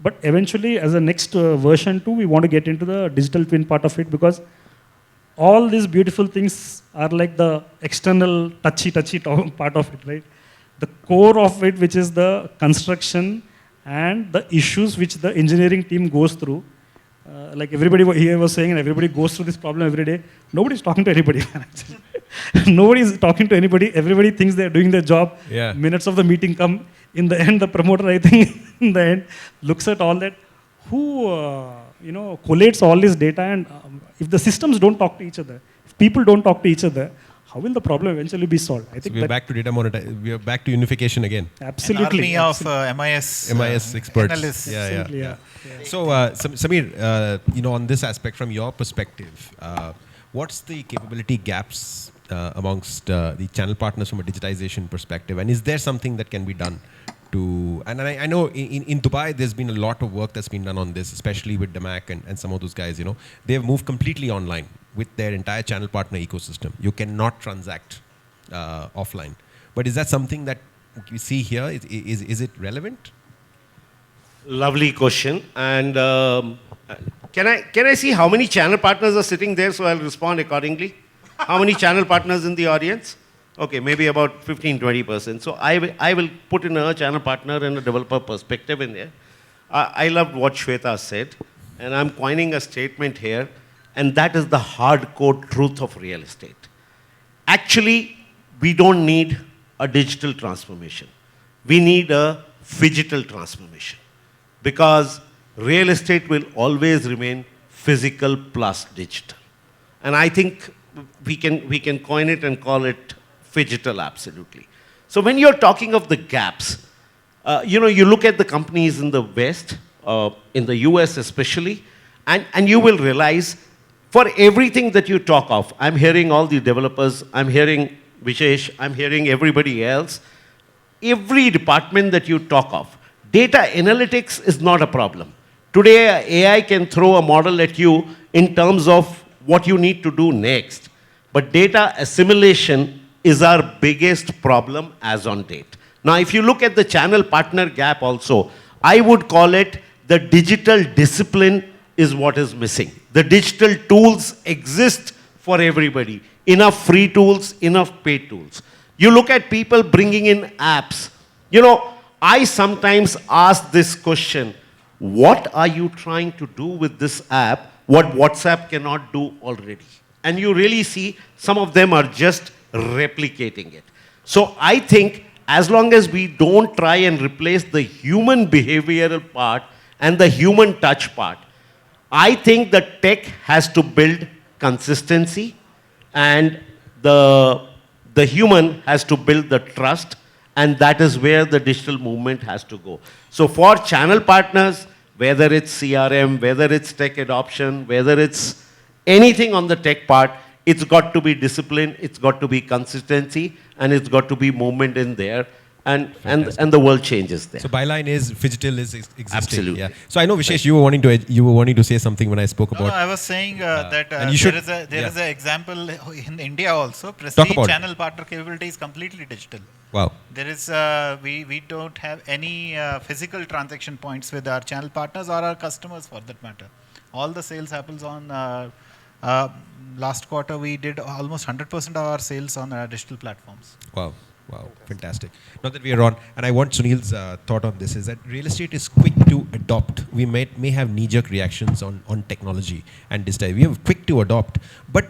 Speaker 7: But eventually, as a next version 2, we want to get into the digital twin part of it, because all these beautiful things are like the external touchy part of it, right? The core of it, which is the construction and the issues which the engineering team goes through. Like everybody here was saying, and everybody goes through this problem every day. Nobody's talking to anybody. Nobody's talking to anybody. Everybody thinks they're doing their job.
Speaker 2: Yeah.
Speaker 7: Minutes of the meeting come. In the end, the promoter, I think, in the end, looks at all that. Who collates all this data, and if the systems don't talk to each other, if people don't talk to each other, how will the problem eventually be solved? I think
Speaker 2: we're back to data monetization. We are back to unification again.
Speaker 7: Absolutely.
Speaker 6: An army of MIS
Speaker 2: experts.
Speaker 6: Analysts.
Speaker 2: Yeah. So, Samir, on this aspect, from your perspective, what's the capability gaps amongst the channel partners from a digitization perspective? And is there something that can be done to, and I know in Dubai, there's been a lot of work that's been done on this, especially with DAMAC and some of those guys, they've moved completely online with their entire channel partner ecosystem. You cannot transact offline. But is that something that you see here? Is it relevant?
Speaker 8: Lovely question. And can I see how many channel partners are sitting there so I'll respond accordingly? How many channel partners in the audience? Okay, maybe about 15-20%. So I will put in a channel partner and a developer perspective in there. I loved what Shwetha said, and I'm coining a statement here, and that is the hardcore truth of real estate. Actually, we don't need a digital transformation. We need a phygital transformation, because real estate will always remain physical plus digital. And I think we can coin it and call it phygital, absolutely. So when you're talking of the gaps, you look at the companies in the West, in the US especially, and you will realize for everything that you talk of, I'm hearing all the developers, I'm hearing Vishesh, I'm hearing everybody else, every department that you talk of, data analytics is not a problem. Today, AI can throw a model at you in terms of what you need to do next. But data assimilation is our biggest problem as on date. Now, if you look at the channel partner gap also, I would call it the digital discipline is what is missing. The digital tools exist for everybody. Enough free tools, enough paid tools. You look at people bringing in apps. I sometimes ask this question, what are you trying to do with this app, what WhatsApp cannot do already? And you really see some of them are just replicating it. So I think as long as we don't try and replace the human behavioral part and the human touch part, I think the tech has to build consistency, and the human has to build the trust, and that is where the digital movement has to go. So for channel partners, whether it's CRM, whether it's tech adoption, whether it's anything on the tech part, it's got to be discipline, it's got to be consistency, and it's got to be movement in there. And the world changes there.
Speaker 2: So byline is phygital is existing.
Speaker 8: Absolutely.
Speaker 2: Yeah. So I know Vishesh, right. you were wanting to say something when I spoke about.
Speaker 6: No, I was saying that there is an example in India also. Prestige channel partner capability is completely digital.
Speaker 2: Wow.
Speaker 6: There is we don't have any physical transaction points with our channel partners or our customers for that matter. All the sales happens on. Last quarter we did almost 100% of our sales on digital platforms.
Speaker 2: Wow. Wow, fantastic. Now that we are on, and I want Sunil's thought on this, is that real estate is quick to adopt. We may have knee-jerk reactions on technology and digitization. We are quick to adopt, but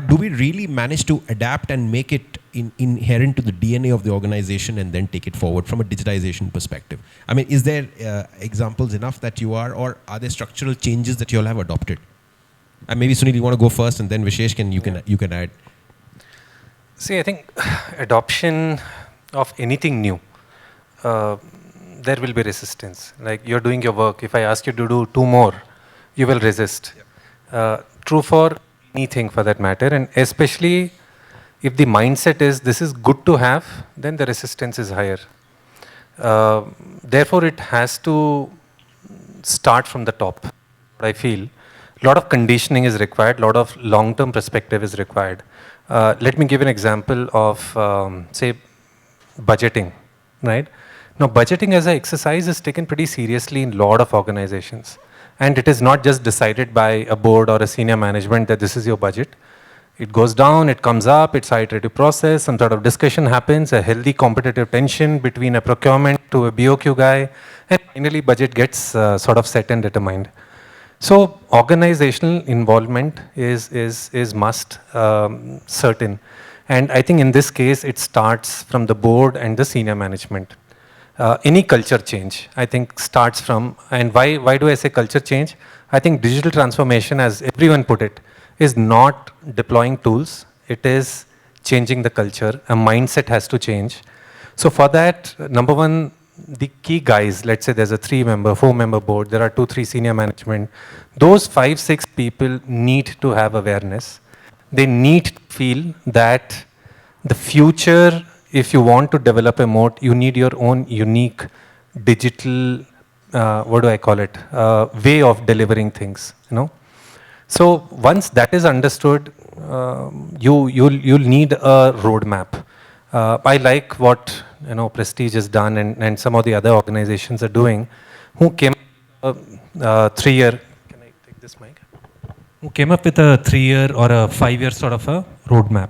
Speaker 2: do we really manage to adapt and make it inherent to the DNA of the organization and then take it forward from a digitization perspective? I mean, is there examples enough that you are, or are there structural changes that you all have adopted? And maybe Sunil, you want to go first, and then Vishesh you can add.
Speaker 3: See, I think adoption of anything new, there will be resistance. Like you're doing your work. If I ask you to do 2 more, you will resist. True for anything for that matter. And especially if the mindset is this is good to have, then the resistance is higher. Therefore, it has to start from the top. I feel a lot of conditioning is required, a lot of long-term perspective is required. Let me give an example of, say, budgeting, right? Now, budgeting as an exercise is taken pretty seriously in a lot of organizations. And it is not just decided by a board or a senior management that this is your budget. It goes down, it comes up, it's an iterative process, some sort of discussion happens, a healthy competitive tension between a procurement to a BOQ guy, and finally budget gets sort of set and determined. So organizational involvement is must, certain. And I think in this case, it starts from the board and the senior management. any culture change, I think, starts from, and why do I say culture change? I think digital transformation, as everyone put it, is not deploying tools. It is changing the culture. A mindset has to change. So for that, number one, the key guys, let's say there's a 3-member, 4-member board, there are 2-3 senior management. Those 5-6 people need to have awareness. They need to feel that the future, if you want to develop a moat, you need your own unique digital, what do I call it, way of delivering things, you know. So once that is understood, you'll need a roadmap. I like what, you know, Prestige has done and some of the other organizations are doing, who came up 3-year, can I take this mic? Who came up with a 3-year or a 5-year sort of a roadmap.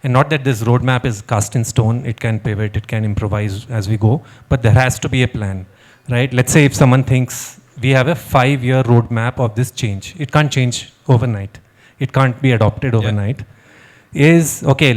Speaker 3: And not that this roadmap is cast in stone, it can pivot, it can improvise as we go, but there has to be a plan, right? Let's say if someone thinks we have a 5-year roadmap of this change, it can't change overnight. It can't be adopted overnight. Is, okay,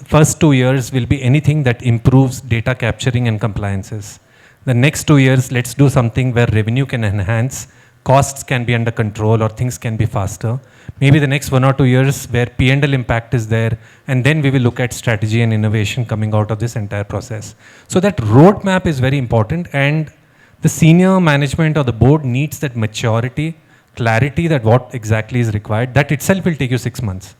Speaker 3: first 2 years will be anything that improves data capturing and compliances. The next 2 years, let's do something where revenue can enhance, costs can be under control, or things can be faster. Maybe the next 1 or 2 years where P&L impact is there, and then we will look at strategy and innovation coming out of this entire process. So that roadmap is very important, and the senior management or the board needs that maturity, clarity that what exactly is required. That itself will take you 6 months.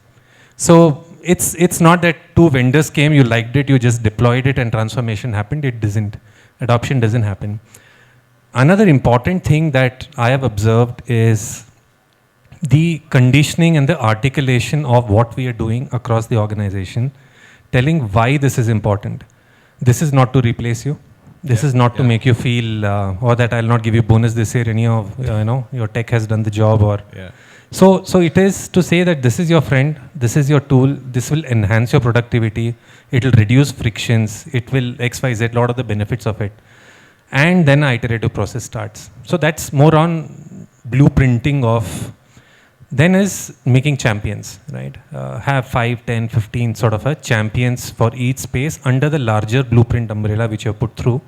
Speaker 3: So it's not that 2 vendors came, you liked it, you just deployed it and transformation happened. It doesn't. Adoption doesn't happen. Another important thing that I have observed is the conditioning and the articulation of what we are doing across the organization, telling why this is important. This is not to replace you. This is not to make you feel, or that I'll not give you bonus this year, any of, you know, your tech has done the job, or. So it is to say that this is your friend, this is your tool, this will enhance your productivity, it will reduce frictions, it will XYZ, a lot of the benefits of it. And then an iterative process starts. So that's more on blueprinting of, then is making champions, right? Have 5, 10, 15 sort of a champions for each space under the larger blueprint umbrella which you have put through,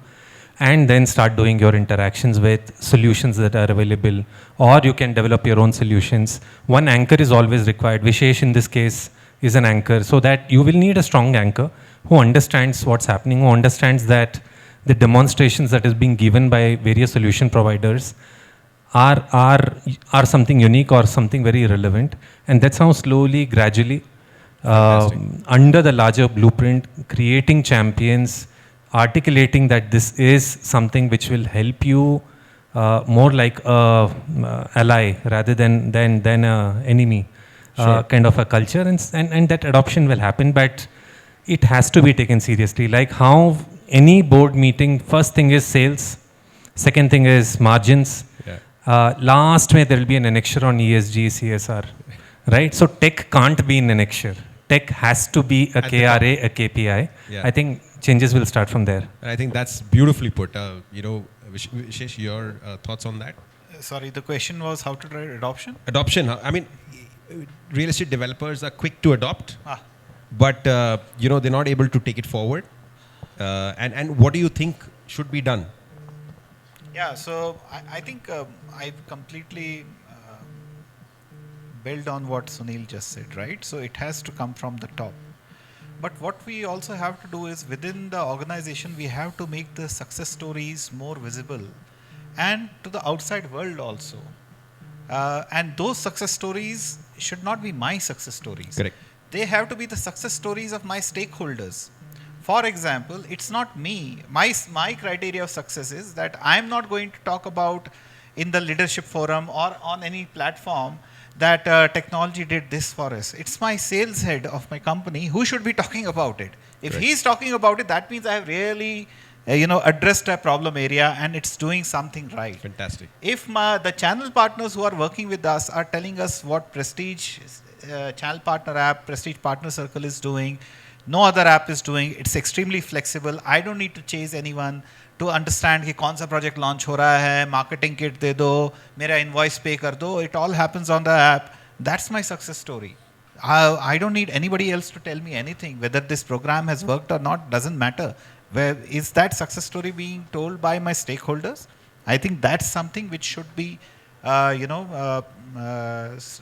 Speaker 3: and then start doing your interactions with solutions that are available, or you can develop your own solutions. One anchor is always required. Vishesh in this case is an anchor, so that you will need a strong anchor who understands what's happening, who understands that the demonstrations that is being given by various solution providers are something unique or something very relevant. And that's how slowly, gradually, under the larger blueprint, creating champions, articulating that this is something which will help you more like a ally rather than a enemy, kind of a culture, and that adoption will happen, but it has to be taken seriously. Like how any board meeting, first thing is sales, second thing is margins, last May there will be an annexure on ESG, CSR, right? So tech can't be an annexure. Tech has to be a KRA, a KPI. I think changes will start from there.
Speaker 2: And I think that's beautifully put. Vishesh, your thoughts on that?
Speaker 6: Sorry, the question was how to drive adoption?
Speaker 2: Adoption. I mean, real estate developers are quick to adopt, but they're not able to take it forward. And what do you think should be done?
Speaker 6: Yeah, so I think I've completely built on what Sunil just said, right? So it has to come from the top. But what we also have to do is within the organization, we have to make the success stories more visible and to the outside world also. And those success stories should not be my success stories.
Speaker 2: Correct.
Speaker 6: They have to be the success stories of my stakeholders. For example, it's not me. My criteria of success is that I'm not going to talk about in the leadership forum or on any platform that technology did this for us. It's my sales head of my company who should be talking about it. If he's talking about it, that means I have really addressed a problem area and it's doing something right.
Speaker 2: Fantastic.
Speaker 6: If the channel partners who are working with us are telling us what Prestige channel partner app, Prestige Partner Circle is doing, no other app is doing, it's extremely flexible. I don't need to chase anyone to understand कि कौन सा project launch हो रहा है, marketing kit दे दो, मेरा invoice pay कर दो. It all happens on the app. That's my success story. I don't need anybody else to tell me anything. Whether this program has worked or not doesn't matter. Where is that success story being told by my stakeholders? I think that's something which should be,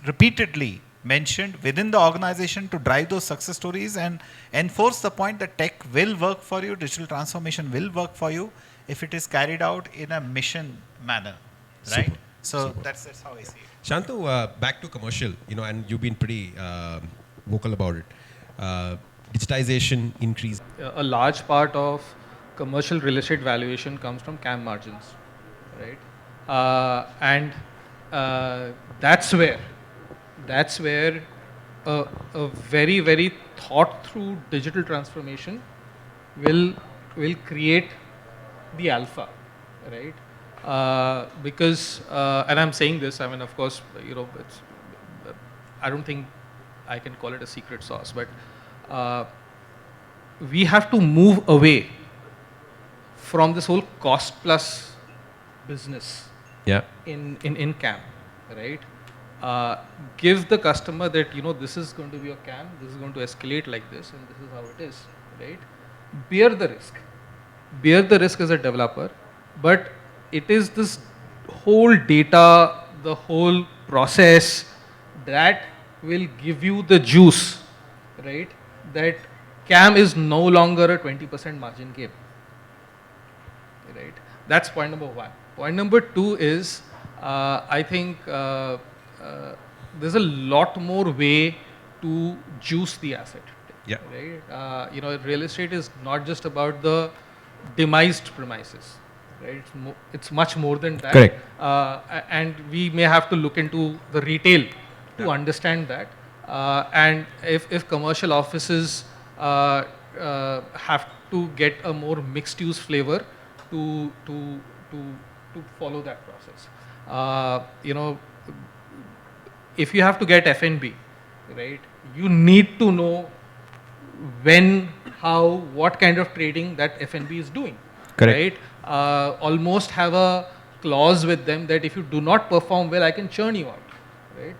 Speaker 6: repeatedly mentioned within the organization to drive those success stories and enforce the point that tech will work for you, digital transformation will work for you if it is carried out in a mission manner, right?
Speaker 2: Super.
Speaker 6: So
Speaker 2: Super.
Speaker 6: that's how I see it.
Speaker 2: Shantu, back to commercial, and you've been pretty vocal about it. Digitization increase.
Speaker 4: A large part of commercial real estate valuation comes from CAM margins, right? And that's where a very, very thought through digital transformation will create the alpha, right? Because and I'm saying this, I mean, of course, it's, I don't think I can call it a secret sauce, but we have to move away from this whole cost plus business in CAM, right? Give the customer that, this is going to be a CAM, this is going to escalate like this, and this is how it is, right? Bear the risk. Bear the risk as a developer, but it is this whole data, the whole process that will give you the juice, right? That CAM is no longer a 20% margin game, right? That's point number one. Point number two is, I think there's a lot more way to juice the asset, right? Real estate is not just about the demised premises, right? It's much more than that.
Speaker 2: Correct.
Speaker 4: And we may have to look into the retail to understand that. And if commercial offices have to get a more mixed use flavor to follow that process. If you have to get F&B, right, you need to know when, how, what kind of trading that F&B is doing.
Speaker 2: Correct.
Speaker 4: Right? Almost have a clause with them that if you do not perform well, I can churn you out. Right?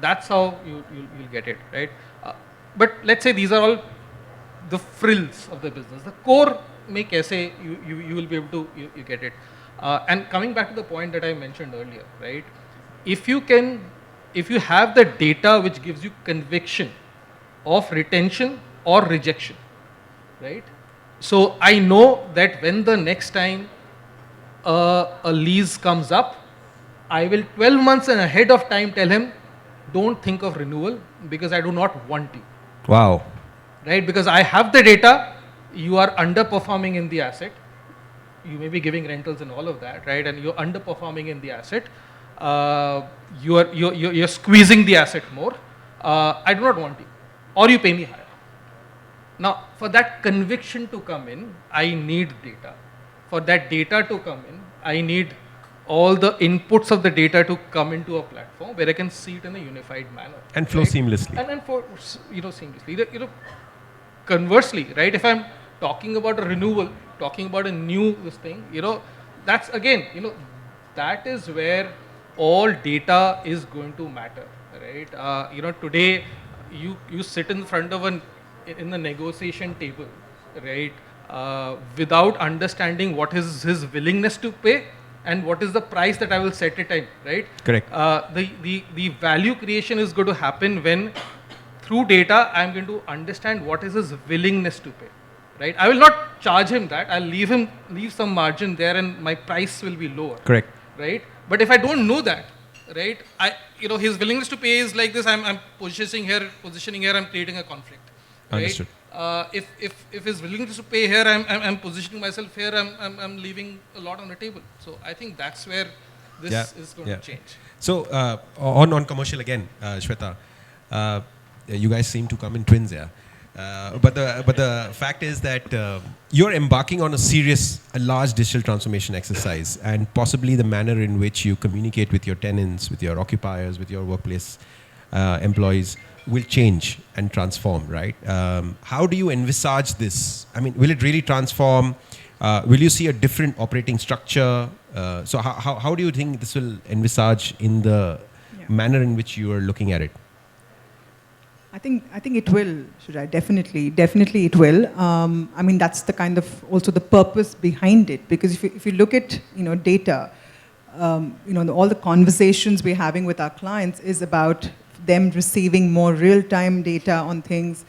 Speaker 4: That's how you'll get it. Right? But let's say these are all the frills of the business. The core make essay, you will be able to you get it. And coming back to the point that I mentioned earlier, right? If you have the data which gives you conviction of retention or rejection, right? So I know that when the next time a lease comes up, I will 12 months and ahead of time tell him, don't think of renewal because I do not want you.
Speaker 2: Wow.
Speaker 4: Right? Because I have the data, you are underperforming in the asset. You may be giving rentals and all of that, right? And you're underperforming in the asset. You're squeezing the asset more. I do not want you. Or you pay me higher. Now, for that conviction to come in, I need data. For that data to come in, I need all the inputs of the data to come into a platform where I can see it in a unified manner.
Speaker 2: And flow seamlessly.
Speaker 4: And for, seamlessly. Conversely, right, if I'm talking about a renewal, talking about a new this thing, that's again, that is where all data is going to matter, right? Today you sit in front of in the negotiation table, right, without understanding what is his willingness to pay and what is the price that I will set it in, right?
Speaker 2: Correct.
Speaker 4: The value creation is going to happen when through data I'm going to understand what is his willingness to pay, right? I will not charge him that. I'll leave some margin there and my price will be lower.
Speaker 2: Correct.
Speaker 4: Right? But if I don't know that, right, his willingness to pay is like this. I'm positioning here, I'm creating a conflict. Right?
Speaker 2: Understood.
Speaker 4: If his willingness to pay here, I'm positioning myself here, I'm leaving a lot on the table. So I think that's where this is going to change.
Speaker 2: So on commercial again, Shwetha, you guys seem to come in twins here. But the fact is that you're embarking on a large digital transformation exercise, and possibly the manner in which you communicate with your tenants, with your occupiers, with your workplace employees will change and transform, right? How do you envisage this? I mean, will it really transform? Will you see a different operating structure? So how do you think this will envisage in the manner in which you are looking at it?
Speaker 5: I think it will, Shajai, definitely it will. I mean, that's the kind of also the purpose behind it, because if you look at, data, all the conversations we're having with our clients is about them receiving more real-time data on things,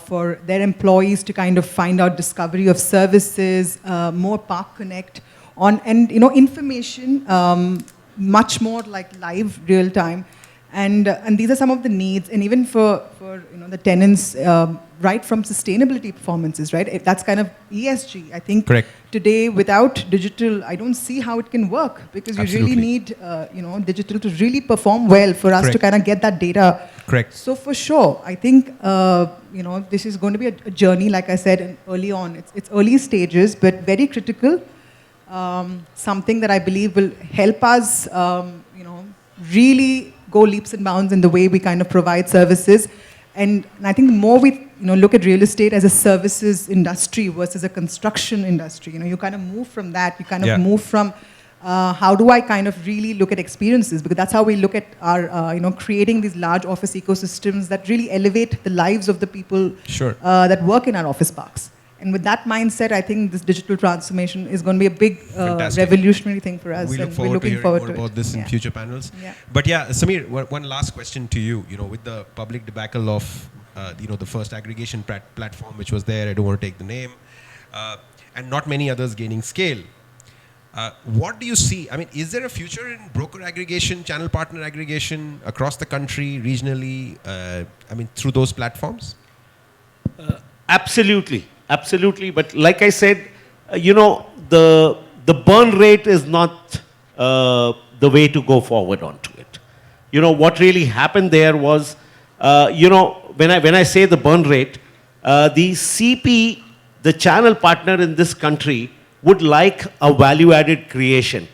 Speaker 5: for their employees to kind of find out discovery of services, more Park Connect and information, much more like live real-time. And these are some of the needs, and even for the tenants, right from sustainability performances, right? That's kind of ESG. I think
Speaker 2: Correct.
Speaker 5: Today, without digital, I don't see how it can work, because
Speaker 2: Absolutely.
Speaker 5: you really need digital to really perform well for us to
Speaker 2: Correct.
Speaker 5: kind of get that data.
Speaker 2: Correct.
Speaker 5: So for sure, I think this is going to be a journey, like I said early on. It's early stages, but very critical. Something that I believe will help us, really go leaps and bounds in the way we kind of provide services. And I think the more we look at real estate as a services industry versus a construction industry, you kind of move from that. You kind of move from how do I kind of really look at experiences, because that's how we look at our creating these large office ecosystems that really elevate the lives of the people that work in our office parks. And with that mindset, I think this digital transformation is going to be a big revolutionary thing for us.
Speaker 2: We look
Speaker 5: and
Speaker 2: forward
Speaker 5: we're looking
Speaker 2: to hearing
Speaker 5: forward
Speaker 2: more
Speaker 5: to
Speaker 2: about
Speaker 5: it.
Speaker 2: this in future panels.
Speaker 5: Yeah.
Speaker 2: But yeah, Samir, one last question to you. With the public debacle of the first aggregation platform which was there, I don't want to take the name, and not many others gaining scale. What do you see? I mean, is there a future in broker aggregation, channel partner aggregation across the country, regionally? Through those platforms?
Speaker 8: Absolutely. But like I said, the burn rate is not the way to go forward onto it. What really happened there was, when I say the burn rate, the CP, the channel partner in this country, would like a value-added creation.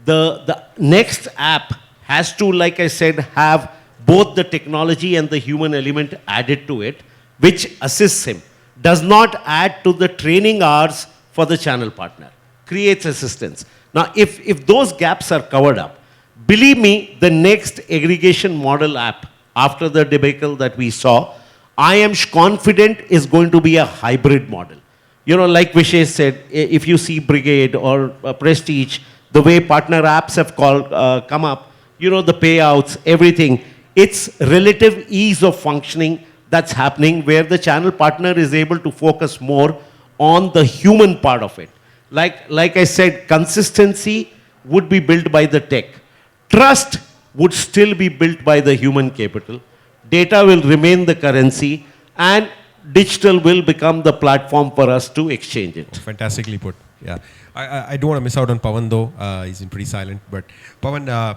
Speaker 8: The next app has to, like I said, have both the technology and the human element added to it, which assists him. Does not add to the training hours for the channel partner. Creates assistance. Now, if those gaps are covered up, believe me, the next aggregation model app after the debacle that we saw, I am confident is going to be a hybrid model. Like Vishesh said, if you see Brigade or Prestige, the way partner apps have come up, the payouts, everything, it's relative ease of functioning that's happening, where the channel partner is able to focus more on the human part of it. Like I said, consistency would be built by the tech. Trust would still be built by the human capital. Data will remain the currency, and digital will become the platform for us to exchange it.
Speaker 2: Fantastically put. Yeah. I don't want to miss out on Pavan though. He's been pretty silent. But Pavan,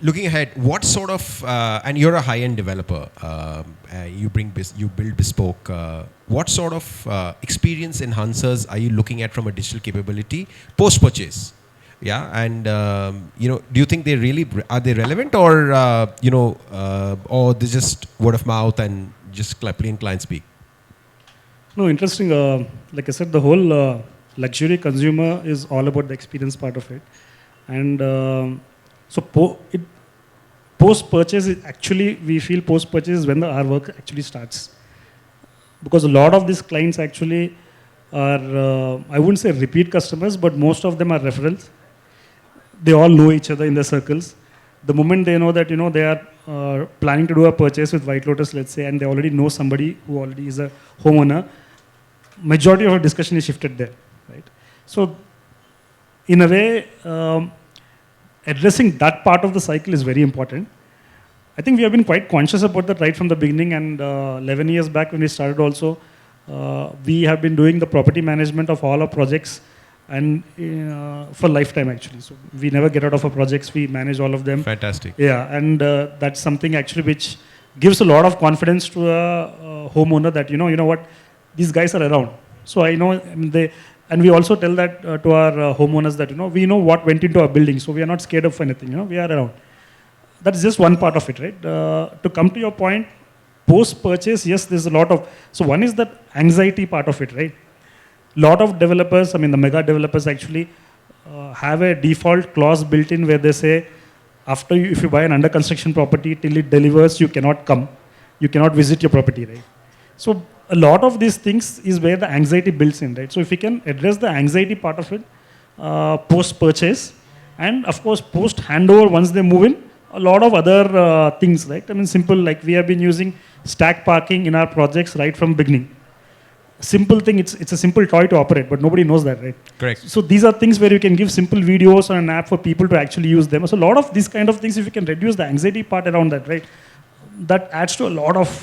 Speaker 2: looking ahead, what sort of, and you're a high-end developer, you build bespoke, what sort of experience enhancers are you looking at from a digital capability post-purchase? Yeah, and do you think are they relevant, or or they just word of mouth and just plain client speak?
Speaker 7: No, interesting. Like I said, the whole luxury consumer is all about the experience part of it, and post-purchase is actually, we feel post-purchase is when our work actually starts. Because a lot of these clients actually are, I wouldn't say repeat customers, but most of them are referrals. They all know each other in their circles. The moment they know that, they are planning to do a purchase with White Lotus, let's say, and they already know somebody who already is a homeowner, majority of our discussion is shifted there, right? So, in a way, addressing that part of the cycle is very important. I think we have been quite conscious about that right from the beginning, and 11 years back when we started also, we have been doing the property management of all our projects, and for lifetime actually. So we never get out of our projects, we manage all of them.
Speaker 2: Fantastic.
Speaker 7: Yeah, and that's something actually which gives a lot of confidence to a homeowner that, you know what, these guys are around. So I know, and we also tell that to our homeowners that, we know what went into our building, so we are not scared of anything, we are around. That's just one part of it, right? To come to your point, post-purchase, yes, there's a lot of, so one is that anxiety part of it, right? Lot of developers, the mega developers actually have a default clause built in where they say, if you buy an under construction property till it delivers, you cannot come. you cannot visit your property, right? So a lot of these things is where the anxiety builds in, right? So if we can address the anxiety part of it, post-purchase, and of course post-handover once they move in, a lot of other things, right? I mean, simple, like we have been using stack parking in our projects right from beginning. Simple thing, it's a simple toy to operate, but nobody knows that, right?
Speaker 2: Correct.
Speaker 7: So these are things where you can give simple videos on an app for people to actually use them. So a lot of these kind of things, if you can reduce the anxiety part around that, right? That adds to a lot of,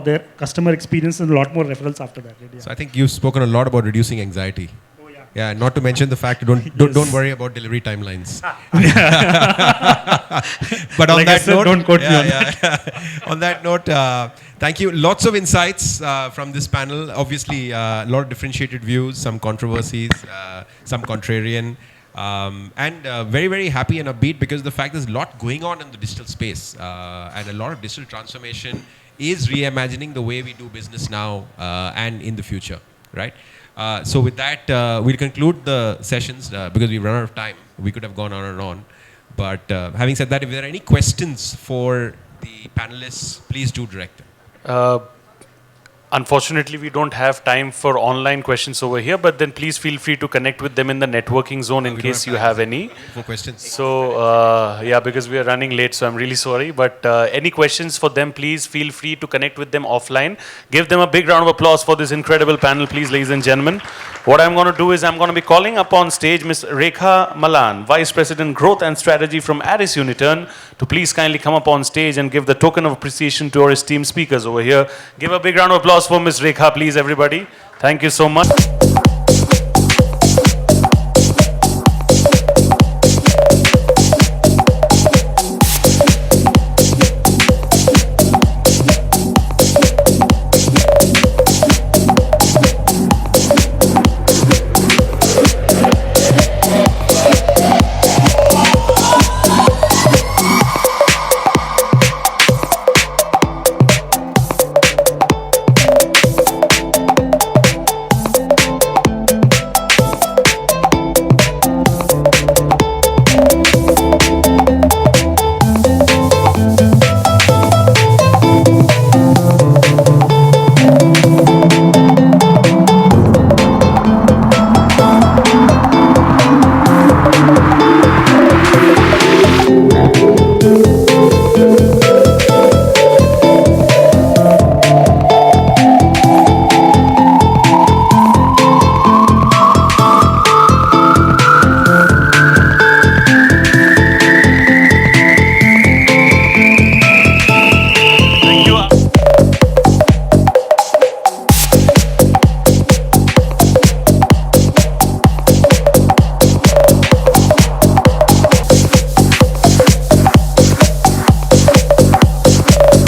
Speaker 7: their customer experience and a lot more referrals after that. Right? Yeah.
Speaker 2: So I think you've spoken a lot about reducing anxiety.
Speaker 7: Oh, yeah.
Speaker 2: Yeah, not to mention the fact don't worry about delivery timelines. But on
Speaker 7: Like
Speaker 2: that
Speaker 7: I said,
Speaker 2: note,
Speaker 7: don't quote me on that.
Speaker 2: on that note, thank you. Lots of insights from this panel. Obviously, a lot of differentiated views, some controversies, some contrarian. And very, very happy and upbeat because the fact there's a lot going on in the digital space and a lot of digital transformation is reimagining the way we do business now and in the future, right? So with that, we'll conclude the sessions because we've run out of time. We could have gone on and on. But having said that, if there are any questions for the panelists, please do direct them.
Speaker 1: Unfortunately, we don't have time for online questions over here, but then please feel free to connect with them in the networking zone in case you have any.
Speaker 2: For questions.
Speaker 1: So, yeah, because we are running late, so I'm really sorry. But any questions for them, please feel free to connect with them offline. Give them a big round of applause for this incredible panel, please, ladies and gentlemen. What I'm going to do is I'm going to be calling up on stage Ms. Rekha Malan, Vice President Growth and Strategy from Addis Uniturn, to please kindly come up on stage and give the token of appreciation to our esteemed speakers over here. Give a big round of applause for Ms. Rekha, please, everybody. Thank you so much.